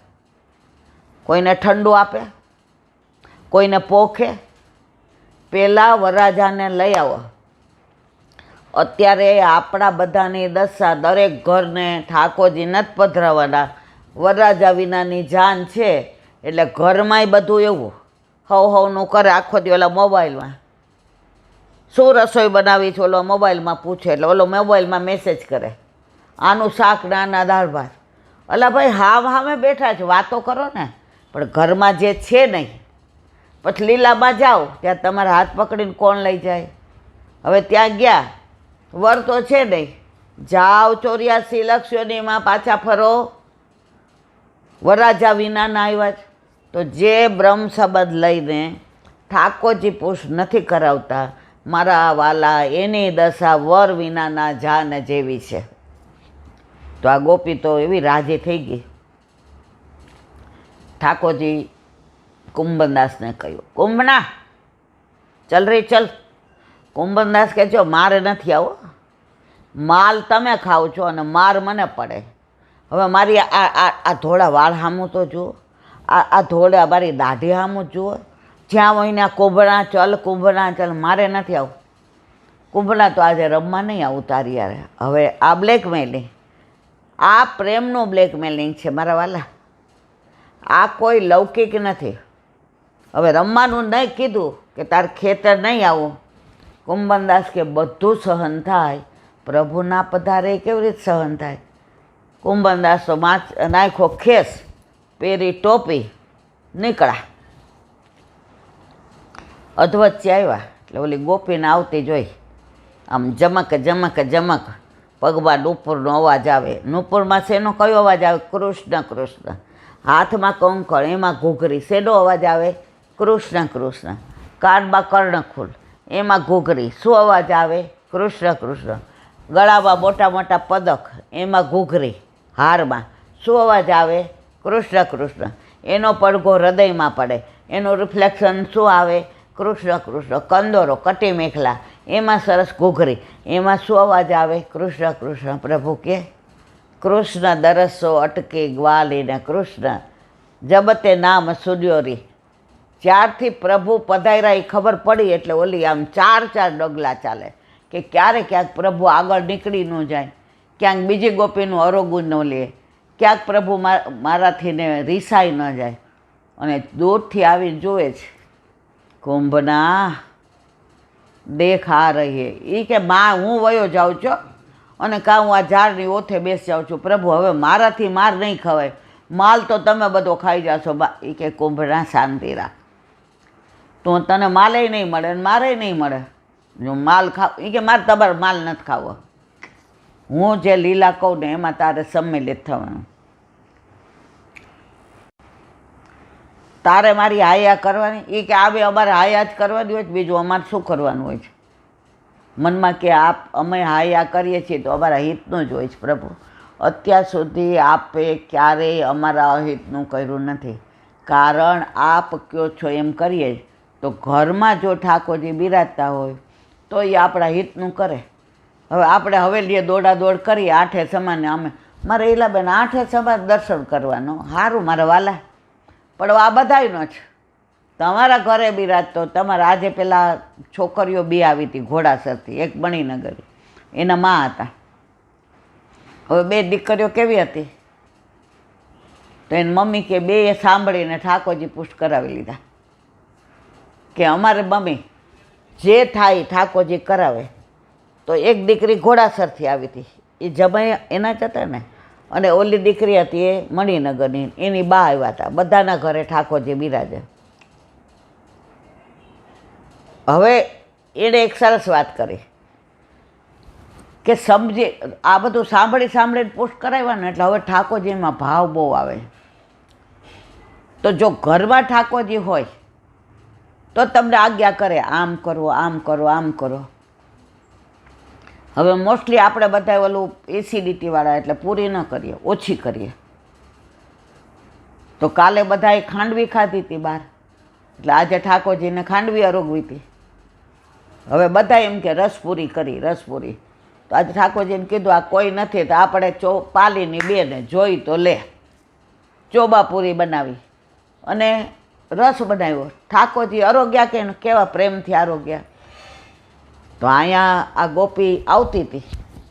Speaker 1: કોઈને ઠંડુ આપે? કોઈને પોખે? પહેલાં વરરાજાને લઈ આવો. અત્યારે આપણા બધાની દશા, દરેક ઘરને ઠાકોરજી નથી પધરાવાના, વરરાજા વિનાની જાન છે. એટલે ઘરમાંય બધું એવું હવનું કરે આખો દી ઓલા મોબાઈલમાં. શું રસોઈ બનાવી છે, ઓલો મોબાઈલમાં પૂછે એટલે ઓલો મોબાઈલમાં મેસેજ કરે, આનું શાક ને આના દાળ ભાત. અલા ભાઈ, હામે બેઠા છે, વાતો કરો ને. પણ ઘરમાં જે છે નહીં, પછી લીલામાં જાઓ ત્યાં તમારા હાથ પકડીને કોણ લઈ જાય? હવે ત્યાં ગયા, વર તો છે નહીં, જાઓ 84 લક્ષોનીમાં પાછા ફરો, વરાજા વિનાના આવ્યા છે. તો જે બ્રહ્મ સંબંધ લઈને ઠાકોરજી પુષ્ટ નથી કરાવતા, મારા વાલા, એની દશા વર વિનાના જાન જેવી છે. તો આ ગોપી તો એવી રાજી થઈ ગઈ. ઠાકોરજી કુંભનદાસને કહ્યું, કુંભના ચલ રે ચલ. કુંભનદાસ કહે છો, મારે નથી આવો, માલ તમે ખાઓ છો અને માર મને પડે. હવે મારી આ ધોળા વાળ સામું તો જુઓ, આ ધોળા મારી દાઢી સામું જુઓ, જ્યાં હોય ને આ કુંભના ચલ, કુંભના ચલ, મારે નથી આવું. કુંભના તો આજે રમવા નહીં આવું તારી યારે. હવે આ બ્લેકમેલિંગ, આ પ્રેમનું બ્લેકમેલિંગ છે મારા વાલા, આ કોઈ લૌકિક નથી. હવે રમવાનું નહીં કીધું કે તાર ખેતર નહીં આવું. કુંભનદાસ કે બધું સહન થાય, પ્રભુ ના પધારે કેવી રીતે સહન થાય? કુંભનદાસ તો નાખ્યો ખેસ, પહેરી ટોપી, નીકળ્યા. અધવચ્ચે આવ્યા એટલે ઓલી ગોપીને આવતી જોઈ, આમ જમક જમક જમક, પગમાં નુપુરનો અવાજ આવે. નુપુરમાં શેનો કયો અવાજ આવે? કૃષ્ણ કૃષ્ણ. હાથમાં કંકણ, એમાં ઘૂઘરી, શેનો અવાજ આવે? કૃષ્ણ કૃષ્ણ. કાનમાં કર્ણખૂલ, એમાં ઘૂઘરી, શું અવાજ આવે? કૃષ્ણ કૃષ્ણ. ગળામાં મોટા મોટા પદક, એમાં ઘૂઘરી, હારમાં શું અવાજ આવે? કૃષ્ણ કૃષ્ણ. એનો પડઘો હૃદયમાં પડે, એનું રિફ્લેક્શન શું આવે? કૃષ્ણ કૃષ્ણ. કંદોરો, કટી મેખલા, એમાં સરસ ઘૂઘરી, એમાં શું અવાજ આવે? કૃષ્ણ કૃષ્ણ. પ્રભુ કે કૃષ્ણ દરસો અટકે ગ્વાલીને કૃષ્ણ જબતે નામ સુન્યોરી. જ્યારથી પ્રભુ પધાર્યા એ ખબર પડી એટલે ઓલી આમ ચાર ડગલા ચાલે કે ક્યારેક ક્યાંક પ્રભુ આગળ નીકળી ન જાય, ક્યાંક બીજી ગોપીનું અરોગું ન લે, ક્યાંક પ્રભુ મારાથી ને રીસાઈ ન જાય. અને દૂરથી આવીને જુએ છે, કુંભના દેખ આ રહી. એ કે માં હું વયો જાઉં છું અને કાં હું આ ઝાડની ઓથે બેસી જાઉં છું. પ્રભુ હવે મારાથી માર નહીં ખવાય, માલ તો તમે બધો ખાઈ જાશો. એ કે કુંભના શાંતિ રાખ, તો તને માલે નહીં મળે ને મારે નહીં મળે. જો માલ ખાવ, એ કે મારે તમારો માલ નથી ખાવો, હું જે લીલા કહું ને એમાં તારે સંમિલિત થવાનું, તારે મારી હાયા કરવાની. એ કે આવે અમારે હાયા જ કરવાની હોય, બીજું અમારે શું કરવાનું હોય છે? મનમાં કે અમે હાયા કરીએ છીએ તો અમારા હિતનું જ હોય છે. પ્રભુ અત્યાર સુધી આપે ક્યારેય અમારા અહિતનું કર્યું નથી, કારણ આપ કયો છો એમ કરીએ તો ઘરમાં જો ઠાકોરજી બિરાજતા હોય તો એ આપણા હિતનું કરે. હવે આપણે હવેલીએ દોડાદોડ કરીએ, આઠે સમાને અમે મારે ઈલાબેન આઠે સમાન દર્શન કરવાનો, સારું મારા વાલા. પણ આ બધાયનો છે. તમારા ઘરે બિરાજતો, તમારા આજે પેલા છોકરીઓ બી આવી હતી ઘોડાસરથી, એક મણિનગર, એના મા હતા. હવે બે દીકરીઓ કેવી હતી? તો એની મમ્મી કે બે સાંભળીને ઠાકોરજી પુષ્ટ કરાવી લીધા કે અમારે મમ્મી જે થાય ઠાકોરજી કરાવે. તો એક દીકરી ઘોડાસરથી આવી હતી, એ જમાઈ એના જ હતા ને, અને ઓલી દીકરી હતી એ મણિનગરની, એની બા આવ્યા હતા. બધાના ઘરે ઠાકોરજી બિરાજે. હવે એણે એક સરસ વાત કરી કે સમજી આ બધું સાંભળીને પુષ્ટ કરાવ્યા ને એટલે હવે ઠાકોરજીમાં ભાવ બહુ આવે. તો જો ઘરમાં ઠાકોરજી હોય તો તમને આજ્ઞા કરે આમ કરો, આમ કરો, આમ કરો. હવે મોસ્ટલી આપણે બધા ઓલું એસિડિટીવાળા એટલે પૂરી ન કરીએ, ઓછી કરીએ. તો કાલે બધાએ ખાંડવી ખાધી હતી બહાર, એટલે આજે ઠાકોરજીને ખાંડવી અરોગવી હતી. હવે બધા એમ કે રસપૂરી કરી, રસપૂરી. તો આજે ઠાકોરજીને કીધું આ કોઈ નથી તો આપણે પાલીની બેને જોઈ તો લે, ચોબાપૂરી બનાવી અને રસ બનાવ્યો. ઠાકોરજી આરોગ્યા કે કેવા પ્રેમથી આરોગ્યા. તો અહીંયા આ ગોપી આવતી હતી,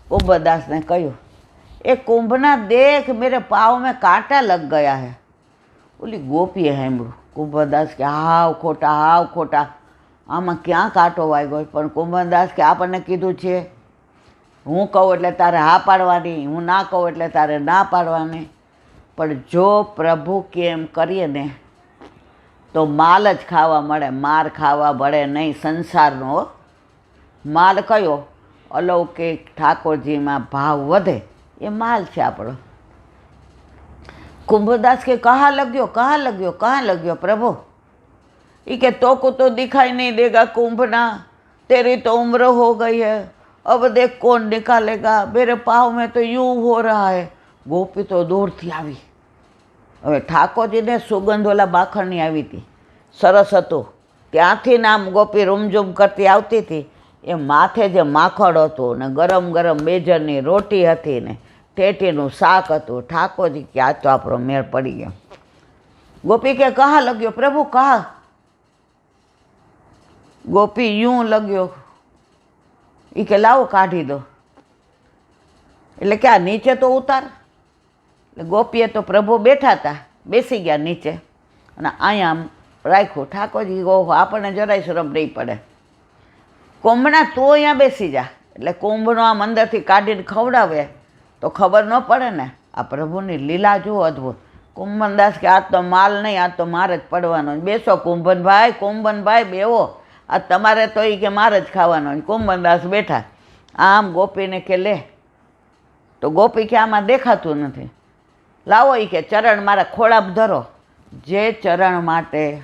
Speaker 1: કુંભદાસને કહ્યું એ કુંભના દેખ મેરે પાવ મેં કાંટા લગ ગયા હે. ઓલી ગોપીએ સાંભળ્યું. કુંભદાસ કે હાવ ખોટા, હાવ ખોટા, આમાં ક્યાં કાંટો વાગ્યો? પણ કુંભનદાસ કે આપણને કીધું છે હું કહું એટલે તારે હા પાડવાની, હું ના કહું એટલે તારે ના પાડવાની. પણ જો પ્રભુ કેમ કરીએ ને તો માલ જ ખાવા મળે, માર ખાવા મળે નહીં સંસારનો. માલ કયો? અલૌકિક ઠાકોરજીમાં ભાવ વધે એ માલ છે આપણો. कुंभदास के कहाँ लग गयो प्रभु? ये के तो को दिखाई नहीं देगा कुंभना, तेरी तो उम्र हो गई है, अब देख कौन निकालेगा, मेरे पाँव में तो यूं हो रहा है. गोपी तो दूरથી આવી. હવે ઠાકોરજીને સુગંધ ઓલા બાખણની આવી હતી, સરસ હતું, ત્યાંથી નામ ગોપી રૂમઝૂમ કરતી આવતી હતી. એ માથે જે માખણ હતું ને ગરમ ગરમ બેજરની રોટી હતી ને ટેટીનું શાક હતું. ઠાકોરજી કે આ તો આપણો મેળ પડી ગયો. ગોપી કે કહા લગ્યો પ્રભુ કહા? ગોપી यूं લગ્યો. એ કે લાવો કાઢી દો. એટલે કે આ નીચે તો ઉતાર. એટલે ગોપીએ તો પ્રભુ બેઠા હતા, બેસી ગયા નીચે અને અહીંયા આમ રાખ્યું. ઠાકોરજી ઓહો આપણને જરાય શરમ નહીં પડે. કુંભના તું અહીંયા બેસી જા. એટલે કુંભનો આમ અંદરથી કાઢીને ખવડાવે તો ખબર ન પડે ને. આ પ્રભુની લીલા જુઓ અદ્ભુત. કુંભનદાસ કે આ તો માલ નહીં, આ તો મારે જ પડવાનો. બેસો કુંભનભાઈ બેવો, આ તમારે તો એ કે મારે જ ખાવાનો. કુંભનદાસ બેઠા. આમ ગોપીને કે લે. તો ગોપી કે આમાં દેખાતું નથી. લાવો એ કે ચરણ મારા ખોળામાં ધરો. જે ચરણ માટે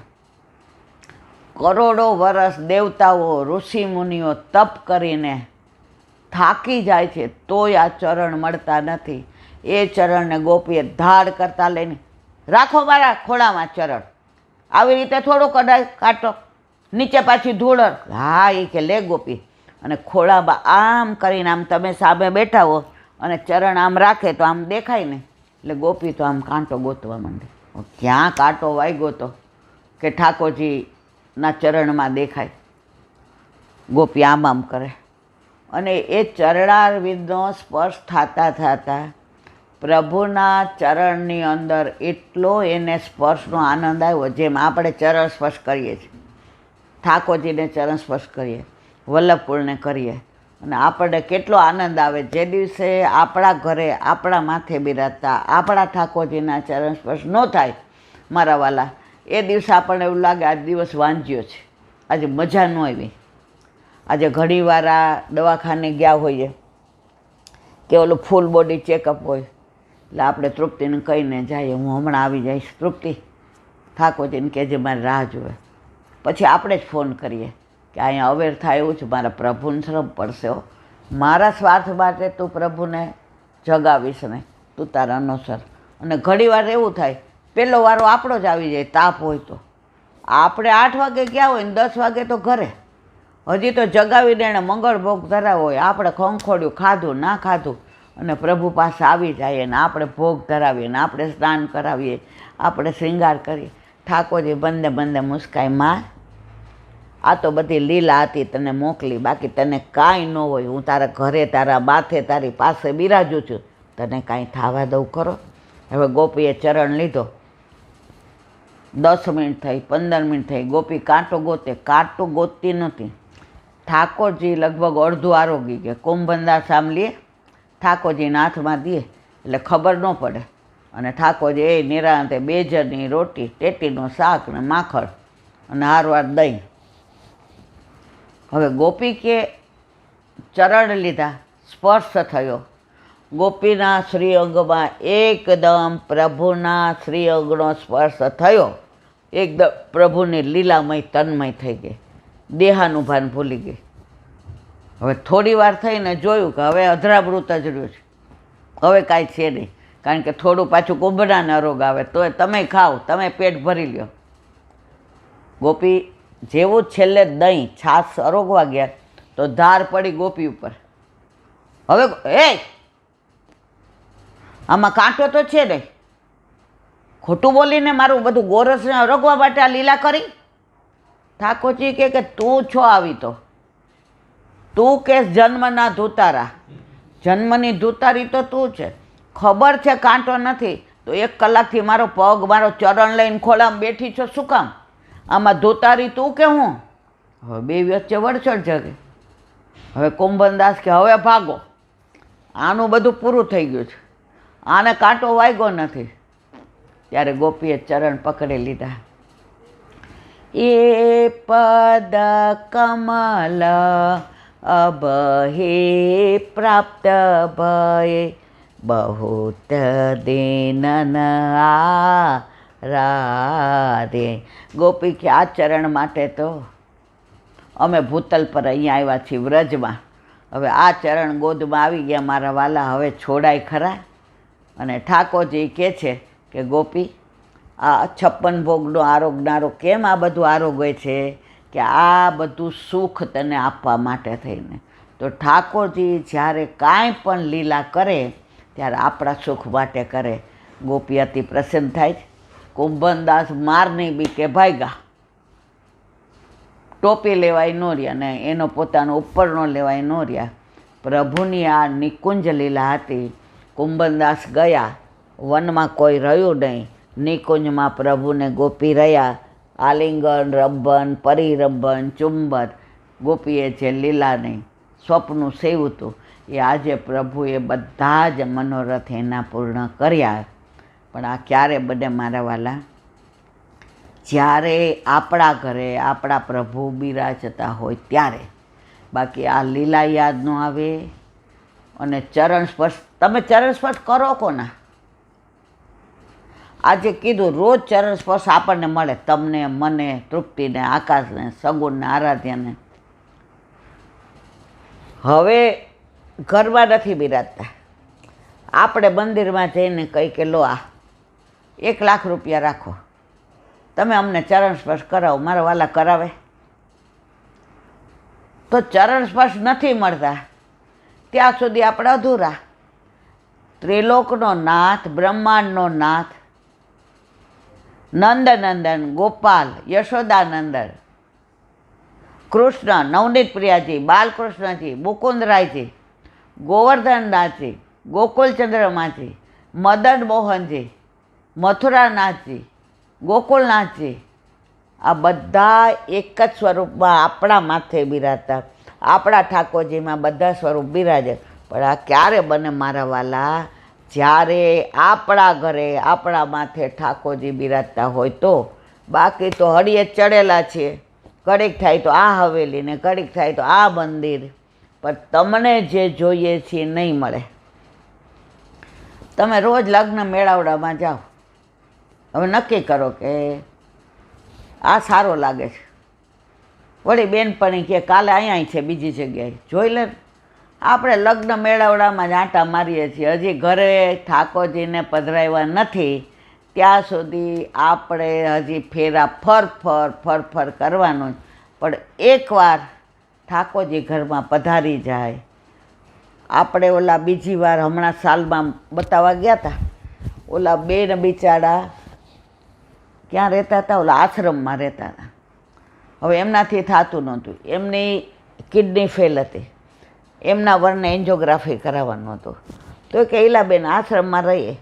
Speaker 1: કરોડો વર્ષ દેવતાઓ ઋષિમુનિઓ તપ કરીને થાકી જાય છે તોય આ ચરણ મળતા નથી. એ ચરણને ગોપીએ ધાડ કરતા લઈને રાખો મારા ખોળામાં ચરણ. આવી રીતે થોડો કઢાય કાઢો, નીચે પાછી ધૂળર. હા એ કે લે ગોપી. અને ખોળામાં આમ કરીને આમ તમે સામે બેઠા હો અને ચરણ આમ રાખે તો આમ દેખાય ને. એટલે ગોપી તો આમ કાંટો ગોતવા માંડે. ક્યાં કાંટો વાગ્યો તો કે ઠાકોરજીના ચરણમાં દેખાય. ગોપી આમ કરે અને એ ચરણારવિંદનો સ્પર્શ થતા પ્રભુના ચરણની અંદર એટલો એને સ્પર્શનો આનંદ આવ્યો. જેમ આપણે ચરણ સ્પર્શ કરીએ છીએ, ઠાકોરજીને ચરણ સ્પર્શ કરીએ, વલ્લભકુળને કરીએ અને આપણને કેટલો આનંદ આવે. જે દિવસે આપણા ઘરે આપણા માથે બિરાજતા આપણા ઠાકોરજીના ચરણ સ્પર્શ ન થાય મારા વાલા, એ દિવસે આપણને એવું લાગે આજ દિવસ વાંજ્યો છે, આજે મજા ન આવી. આજે ઘણીવાર આ દવાખાને ગયા હોઈએ કે ઓલું ફૂલ બોડી ચેકઅપ હોય એટલે આપણે તૃપ્તિને કહીને જઈએ હું હમણાં આવી જઈશ. તૃપ્તિ ઠાકોરજીને કહેજે મારી રાહ જોવે. પછી આપણે જ ફોન કરીએ કે અહીંયા અવેર થાય એવું છે, મારા પ્રભુને શ્રમ પડશે હો, મારા સ્વાર્થ માટે તું પ્રભુને જગાવીશ ને તું તારા અનુસર. અને ઘણીવાર એવું થાય પહેલો વારો આપણો જ આવી જાય, તાપ હોય તો. આપણે 8 વાગે ગયા હોય ને 10 વાગે તો ઘરે, હજી તો જગાવીને એણે મંગળ ભોગ ધરાવો હોય. આપણે ખંખોડ્યું ખાધું ના ખાધું અને પ્રભુ પાસે આવી જાય ને આપણે ભોગ ધરાવીએ ને આપણે સ્નાન કરાવીએ, આપણે શ્રૃંગાર કરીએ. ઠાકોરજી બંને મુસ્કાઈ, માં આ તો બધી લીલા હતી તને મોકલી, બાકી તને કાંઈ ન હોય. હું તારા ઘરે તારા માથે તારી પાસે બિરાજું છું, તને કાંઈ થવા દઉં ખરો? હવે ગોપીએ ચરણ લીધો. 10 મિનિટ થઈ, 15 મિનિટ થઈ, ગોપી કાંટો ગોતે, કાંટો ગોતતી નથી. ઠાકોરજી લગભગ અડધું આરોગી ગયા. કુંભનદાસ આમ લે, ઠાકોરજીના હાથમાં દે એટલે ખબર ન પડે. અને ઠાકોરજી એ નિરાંતે બેજરની રોટી, ટેટીનું શાક ને માખણ અને હારવાર દહીં. હવે ગોપી કે ચરણ લીધા, સ્પર્શ થયો. ગોપીના શ્રી અંગમાં એકદમ પ્રભુના શ્રી અંગનો સ્પર્શ થયો. એકદમ પ્રભુની લીલામય તન્મય થઈ ગઈ, દેહાનું ભાન ભૂલી ગઈ. હવે થોડી વાર થઈને જોયું કે હવે અધરામૃત જ રહ્યું છે, હવે કાંઈ છે નહીં. કારણ કે થોડું પાછું કુંભના રોગ આવે તો તમે ખાઓ, તમે પેટ ભરી લ્યો. ગોપી જેવું છેલ્લે દહીં છાશ અરોગવા ગયા તો ધાર પડી ગોપી ઉપર. હવે આમાં કાંટો તો છે નહીં, ખોટું બોલીને મારું બધું ગોરસને અરોગવા માટે આ લીલા કરી. ઠાકોરજી કે તું છો આવી તો તું કે જન્મના ધૂતારા, જન્મની ધૂતારી તો તું છે. ખબર છે કાંટો નથી તો 1 કલાકથી મારો પગ મારો ચરણ લઈને ખોળામાં બેઠી છો શું કામ? આમાં ધૂતારી તું કે હું? હવે બે વચ્ચે વડચડ જગે. હવે કુંભનદાસ કે હવે ભાગો, આનું બધું પૂરું થઈ ગયું છે, આને કાંટો વાગ્યો નથી. ત્યારે ગોપીએ ચરણ પકડી લીધા. એ પદ કમલ અબ હે પ્રાપ્ત ભય બહુત દિનન આ રાધે. ગોપી કે આ ચરણ માટે તો અમે ભૂતલ પર અહીંયા આવ્યા છીએ વ્રજમાં. હવે આ ચરણ ગોદમાં આવી ગયા મારા વાલા, હવે છોડાય ખરા? અને ઠાકોરજી કહે છે કે ગોપી, આ 56 ભોગનો આરોગનારો કેમ આ બધું આરોગે છે? કે આ બધું સુખ તને આપવા માટે થઈને. તો ઠાકોરજી જ્યારે કાંઈ પણ લીલા કરે ત્યારે આપણા સુખ માટે કરે. ગોપી અતિ પ્રસન્ન થાય છે. કુંભનદાસ મારની બીકે ભાગ્યા, ટોપી લેવાય ન રહ્યા ને એનો પોતાનો ઉપરનો લેવાય ન રહ્યા. પ્રભુની આ નિકુંજ લીલા હતી. કુંભનદાસ ગયા, વનમાં કોઈ રહ્યું નહીં, નિકુંજમાં પ્રભુને ગોપી રહ્યા. આલિંગન, રંભન, પરિરંભન, ચુંબન, ગોપીએ જે લીલાને સ્વપ્નું સેવ્યું હતું એ આજે પ્રભુએ બધા જ મનોરથ એના પૂર્ણ કર્યા. પણ આ ક્યારે બને મારા વાલા? જ્યારે આપણા ઘરે આપણા પ્રભુ બિરાજતા હોય ત્યારે. બાકી આ લીલા યાદ ન આવે. અને ચરણ સ્પર્શ, તમે ચરણ સ્પર્શ કરો કોના? આજે કીધું રોજ ચરણ સ્પર્શ આપણને મળે, તમને, મને, તૃપ્તિને, આકાશને, સગુણને, આરાધ્યને. હવે ઘરમાં નથી બિરાજતા. આપણે મંદિરમાં જઈને કહી કે લો આ 1 લાખ રૂપિયા રાખો, તમે અમને ચરણ સ્પર્શ કરાવો. મારા વાલા કરાવે? તો ચરણ સ્પર્શ નથી મળતા ત્યાં સુધી આપણે અધૂરા. ત્રિલોકનો નાથ, બ્રહ્માંડનો નાથ, નંદનંદન, ગોપાલ, યશોદાનંદન, કૃષ્ણ, નવનીત પ્રિયાજી, બાલકૃષ્ણજી, મુકુંદરાયજી, ગોવર્ધનનાથજી, ગોકુલચંદ્રમાજી, મદન મોહનજી, મથુરાનાથજી, ગોકુલનાથજી, આ બધા એક જ સ્વરૂપમાં આપણા માથે બિરાજતા. આપણા ઠાકોરજીમાં બધા સ્વરૂપ બિરાજે. પણ આ ક્યારે બને મારા વાલા? જ્યારે આપણા ઘરે આપણા માથે ઠાકોરજી બિરાજતા હોય તો. બાકી તો હળીએ ચડેલા છીએ, ઘડીક થાય તો આ હવેલી ને ઘડીક થાય તો આ મંદિર, પણ તમને જે જોઈએ છે નહીં મળે. તમે રોજ લગ્ન મેળાવડામાં જાઓ, હવે નક્કી કરો કે આ સારો લાગે છે, વળી બેનપણી કે કાલે અહીંયા છે બીજી જગ્યાએ જોઈ લે. આપણે લગ્ન મેળાવડામાં જ આંટા મારીએ છીએ. હજી ઘરે ઠાકોરજીને પધરાવ્યા નથી ત્યાં સુધી આપણે હજી ફેરા ફર કરવાનું. પણ એકવાર ઠાકોરજી ઘરમાં પધારી જાય. આપણે ઓલા બીજી વાર હમણાં સાલમાં બતાવવા ગયા હતા, ઓલા બેન બિચારા ક્યાં રહેતા હતા? ઓલા આશ્રમમાં રહેતા હતા. હવે એમનાથી થતું નહોતું, એમની કિડની ફેલ હતી, એમના વરને એન્જિયોગ્રાફી કરાવવાનું હતું. તો કે ઈલાબેન આશ્રમમાં રહીએ,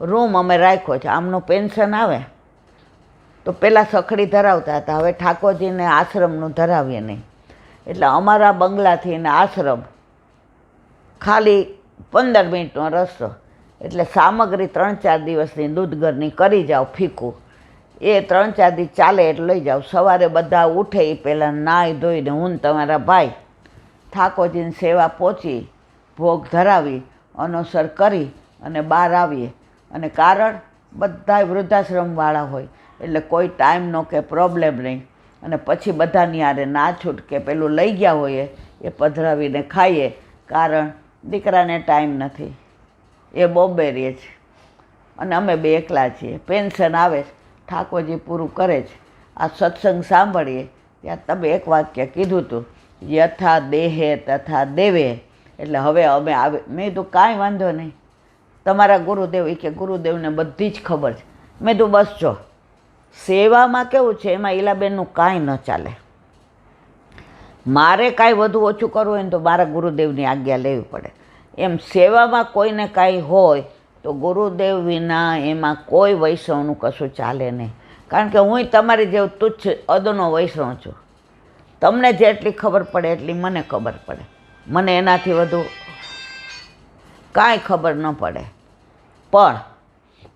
Speaker 1: રૂમ અમે રાખ્યો છે, આમનું પેન્શન આવે. તો પહેલાં સખડી ધરાવતા હતા, હવે ઠાકોરજીને આશ્રમનું ધરાવીએ નહીં. એટલે અમારા બંગલાથી ને આશ્રમ ખાલી 15 મિનિટનો રસ્તો. એટલે સામગ્રી 3-4 દિવસની દૂધગરની કરી જાઓ ફીકું, એ 3-4 દિવસ ચાલે એટલે લઈ જાઓ. સવારે બધા ઉઠે એ પહેલાં નાહી ધોઈને હું તમારા ભાઈ ઠાકોરજીની સેવા પહોંચી, ભોગ ધરાવી, અનુસર કરી અને બહાર આવીએ. અને કારણ બધાય વૃદ્ધાશ્રમવાળા હોય એટલે કોઈ ટાઈમનો કે પ્રોબ્લેમ નહીં. અને પછી બધાની આરે ના છૂટકે પેલું લઈ ગયા હોઈએ એ પધરાવીને ખાઈએ. કારણ દીકરાને ટાઈમ નથી, એ બોમ્બે રહે છે અને અમે બે એકલા છીએ. પેન્શન આવે, ઠાકોરજી પૂરું કરે છે. આ સત્સંગ સાંભળીએ ત્યાં તમે એક વાક્ય કીધું હતું, યથા દેહે તથા દેવે. એટલે હવે અમે આવે. મેં કીધું કાંઈ વાંધો નહીં, તમારા ગુરુદેવ, એ કે ગુરુદેવને બધી જ ખબર છે. મેં કીધું બસ જો સેવામાં કેવું છે એમાં ઈલાબેનનું કાંઈ ન ચાલે. મારે કાંઈ વધુ ઓછું કરવું હોય ને તો મારા ગુરુદેવની આજ્ઞા લેવી પડે. એમ સેવામાં કોઈને કાંઈ હોય તો ગુરુદેવ વિના એમાં કોઈ વૈષ્ણવનું કશું ચાલે નહીં. કારણ કે હું તમારી જેવું તુચ્છ અદનો વૈષ્ણવ છું. તમને જેટલી ખબર પડે એટલી મને ખબર પડે, મને એનાથી વધુ કાંઈ ખબર ન પડે. પણ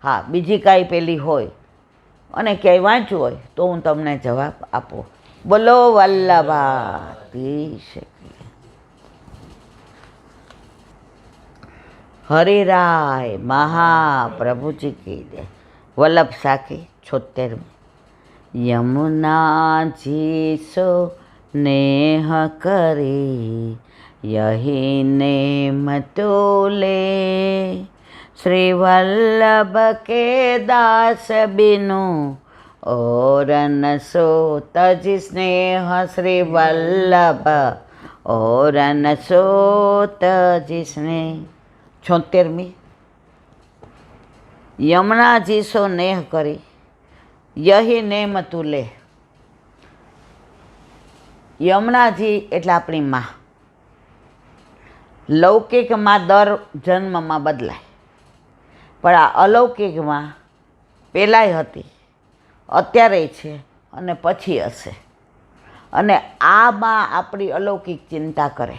Speaker 1: હા, બીજી કાંઈ પેલી હોય અને ક્યાંય વાંચ્યું હોય તો હું તમને જવાબ આપું. બોલો વલ્લભાધીશ કી. હરિરાય મહાપ્રભુજી કી જય. વલ્લભ સાખી 76. યમુનાજી સો नेह करे यही नेम तोले श्री वल्लभ के दास बिनु और न सो तज स्नेह श्री वल्लभ और न सो तज स्नेह. 76. यमुना जी सो नेह करी यही नेम तुले. યમુનાજી એટલે આપણી માં. લૌકિકમાં દર જન્મમાં બદલાય, પણ આ અલૌકિકમાં પહેલાંય હતી, અત્યારે છે અને પછી હશે. અને આમાં આપણી અલૌકિક ચિંતા કરે.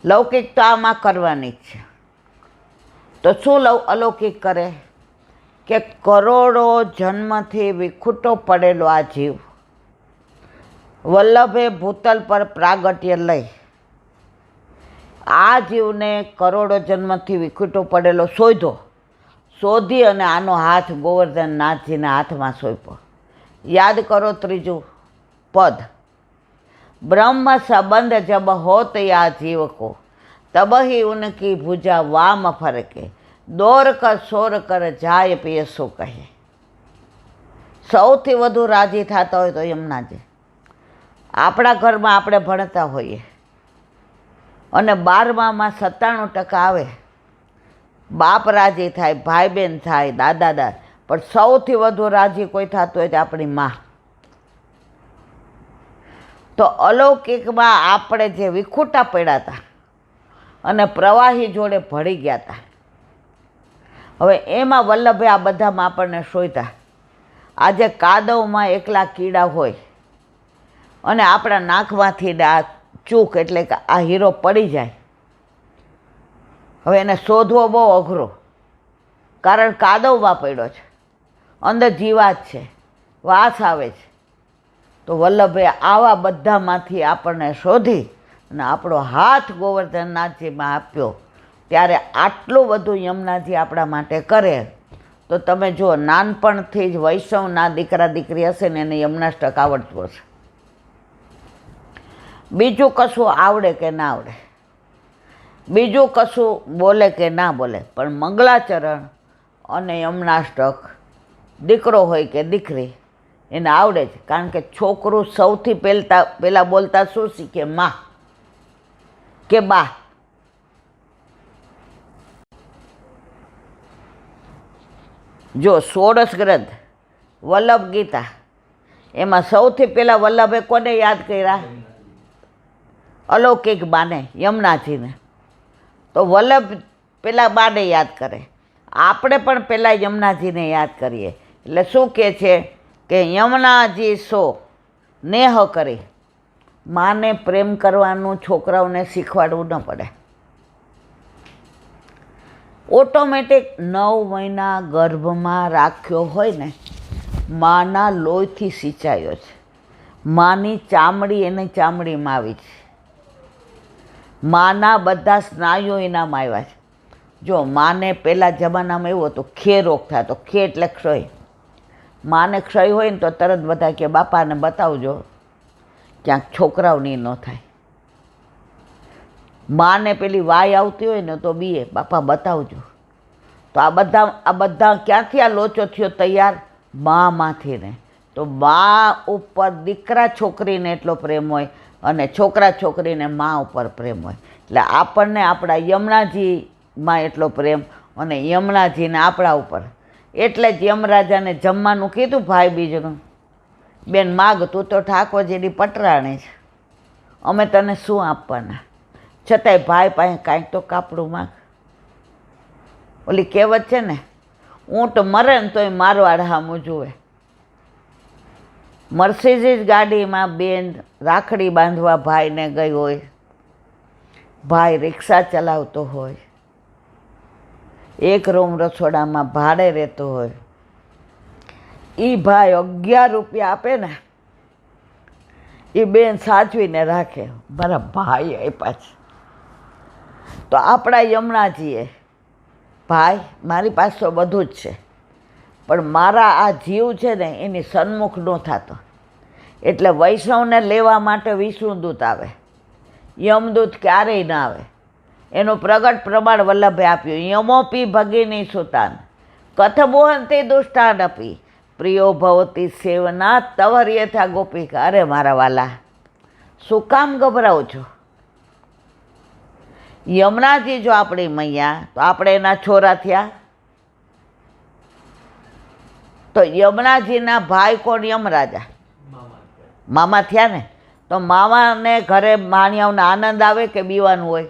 Speaker 1: લૌકિક તો આમાં કરવાની જ છે. તો શું અલૌકિક કરે કે કરોડો જન્મથી વિખૂટો પડેલો આ જીવ વલ્લભે ભૂતલ પર પ્રાગટ્ય લઈ આ જીવને કરોડો જન્મથી વિખૂટો પડેલો શોધી અને આનો હાથ ગોવર્ધનનાથજીના હાથમાં સોંપ્યો. યાદ કરો 3 પદ. બ્રહ્મ સંબંધ જબ હોત યા જીવ કો તબ ही उनकी भुजा वाम फरके दौर कर सोर कर જાય પિય સો કહે. સૌથી વધુ રાજી થતા હોય તો યમુનાજી. આપણા ઘરમાં આપણે ભણતા હોઈએ અને 12માં 97% આવે, બાપ રાજી થાય, ભાઈ બહેન થાય, દાદા, પણ સૌથી વધુ રાજી કોઈ થતું હોય તો આપણી માં. તો અલૌકિકમાં આપણે જે વિખૂટા પડ્યા હતા અને પ્રવાહી જોડે ભળી ગયા હતા, હવે એમાં વલ્લભે આ બધામાં આપણને શોધ્યા. આજે કાદવમાં એકલા કીડા હોય અને આપણા નાકમાંથી આ ચૂક એટલે કે આ હીરો પડી જાય, હવે એને શોધવો બહુ અઘરો, કારણ કાદવમાં પડ્યો છે, અંદર જીવાત છે, વાસ આવે છે. તો વલ્લભે આવા બધામાંથી આપણને શોધી અને આપણો હાથ ગોવર્ધનનાથજીમાં આપ્યો. ત્યારે આટલું બધું યમુનાજી આપણા માટે કરે તો તમે જુઓ, નાનપણથી જ વૈષ્ણવના દીકરા દીકરી હશે ને એને યમુનાષ્ટક આવડતું હશે. બીજું કશું આવડે કે ના આવડે, બીજું કશું બોલે કે ના બોલે, પણ મંગલાચરણ અને યમુનાષ્ટક દીકરો હોય કે દીકરી એને આવડે જ. કારણ કે છોકરું સૌથી પહેલાં બોલતા શું શીખે? માં કે બા. જો 16 ગ્રંથ વલ્લભ ગીતા, એમાં સૌથી પહેલાં વલ્લભે કોને યાદ કર્યા? અલૌકિક બાને, યમુનાજીને. તો વલ્લભ પહેલાં બાને યાદ કરે, આપણે પણ પહેલાં યમુનાજીને યાદ કરીએ. એટલે શું કહે છે કે યમુનાજી સો નેહ કરી. માને પ્રેમ કરવાનું છોકરાઓને શીખવાડવું ન પડે. ઓટોમેટિક 9 મહિના ગર્ભમાં રાખ્યો હોય ને, માના લોહીથી સિંચાયો છે. માની ચામડી એની ચામડીમાં આવી છે, માના બધા સ્નાયુઓ એનામાં આવ્યા છે. જો માને પહેલાં જમાનામાં એવું હતું, ખે રોગ થતો. ખે એટલે ક્ષય. માને ક્ષય હોય ને તો તરત બધા કે બાપાને બતાવજો ક્યાંક છોકરાઓની ન થાય. માને પેલી વાય આવતી હોય ને તો બીએ, બાપા બતાવજો. તો આ બધા ક્યાંથી આ લોચો થયો તૈયાર? મામાંથી ને. તો મા ઉપર દીકરા છોકરીને એટલો પ્રેમ હોય અને છોકરા છોકરીને મા ઉપર પ્રેમ હોય. એટલે આપણને આપણા યમુનાજીમાં એટલો પ્રેમ અને યમુનાજીને આપણા ઉપર. એટલે જ યમરાજાને જમવાનું કીધું ભાઈ બીજનું, બેન માગ, તું તો ઠાકોરજીની પટરાણી છે, અમે તને શું આપવાના? છતાંય ભાઈ પાસે કાંઈક તો કાપડું માગ. ઓલી કહેવત છે ને, ઊંટ મરે ને તોય મારવાડ હામું જુએ. મર્સિડીઝ ગાડીમાં બેન રાખડી બાંધવા ભાઈને ગઈ હોય, ભાઈ રિક્ષા ચલાવતો હોય, એક રૂમ રસોડામાં ભાડે રહેતો હોય, એ ભાઈ 11 રૂપિયા આપે ને, એ બેન સાચવીને રાખે, મારા ભાઈ આપ્યા છે. તો આપણા યમુનાજીએ, ભાઈ મારી પાસે તો બધું જ છે, પણ મારા આ જીવ છે ને એની સન્મુખ ન થતો, એટલે વૈષ્ણવને લેવા માટે વિષ્ણુદૂત આવે, યમદૂત ક્યારેય ના આવે. એનું પ્રગટ પ્રમાણ વલ્લભે આપ્યું. યમોપી ભગિની સુતાન કથબોહંતી દુષ્ટાનપી પ્રિયો ભવતી સેવના તવર્યથા ગોપિકા. અરે મારા વાલા, શું કામ ગભરાવું છો? યમુનાજી જો આપણી મૈયા, તો આપણે એના છોરા થયા. તો યમુનાજીના ભાઈ કોણ? યમરાજા, મામા થયા ને. તો મામાને ઘરે માણિયાઓને આનંદ આવે કે બીવાનું હોય?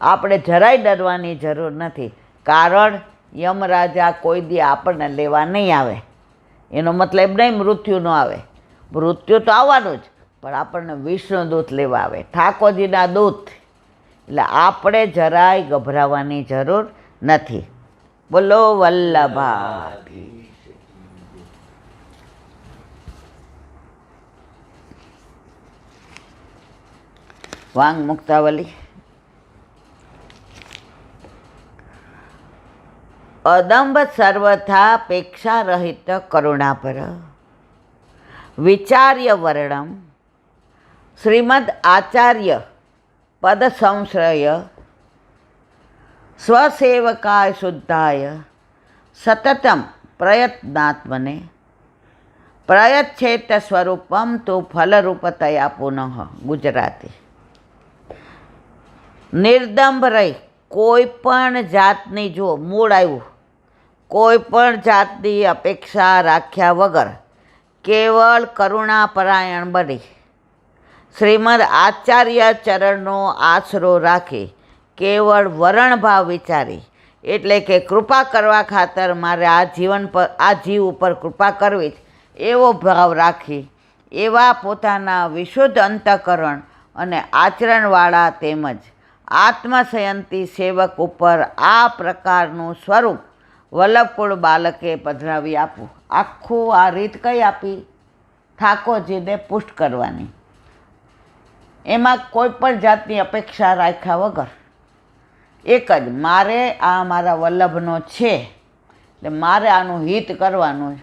Speaker 1: આપણે જરાય ડરવાની જરૂર નથી, કારણ યમરાજા કોઈ દી આપણને લેવા નહીં આવે. એનો મતલબ નહીં મૃત્યુ ન આવે, મૃત્યુ તો આવવાનું જ, પણ આપણને વિષ્ણુદૂત લેવા આવે, ઠાકોરજીના દૂત. એટલે આપણે જરાય ગભરાવાની જરૂર નથી. બોલો વલ્લભા. વાંગ મુક્તાવલી. અદંભ સર્વથાપેક્ષા રહિત કરુણાપર વિચાર્ય વર્ણમ શ્રીમદ આચાર્ય પદ સંશ્રય સ્વસેવકાય શુદ્ધાય સતતમ પ્રયત્નાત્મને પ્રયચ્છેત સ્વરૂપમ તો ફલરૂપતયા પુનઃ. ગુજરાતી. નિર્દંભ રહી કોઈ પણ જાતની, જો મૂળ આવ્યું, કોઈ પણ જાતની અપેક્ષા રાખ્યા વગર કેવળ કરુણાપરાયણ બની શ્રીમદ આચાર્ય ચરણનો આશરો રાખી કેવળ વરણભાવ વિચારી, એટલે કે કૃપા કરવા ખાતર મારે આ જીવ ઉપર કૃપા કરવી જ, એવો ભાવ રાખી એવા પોતાના વિશુદ્ધ અંતઃકરણ અને આચરણવાળા તેમજ આત્મસંયંતી સેવક ઉપર આ પ્રકારનું સ્વરૂપ વલ્લભકુળ બાલકે પધરાવી આપવું. આખું આ રીત કઈ આપી? ઠાકોરજીને પુષ્ટ કરવાની. એમાં કોઈ પણ જાતની અપેક્ષા રાખ્યા વગર એક જ, મારે આ મારા વલ્લભનો છે એટલે મારે આનું હિત કરવાનું,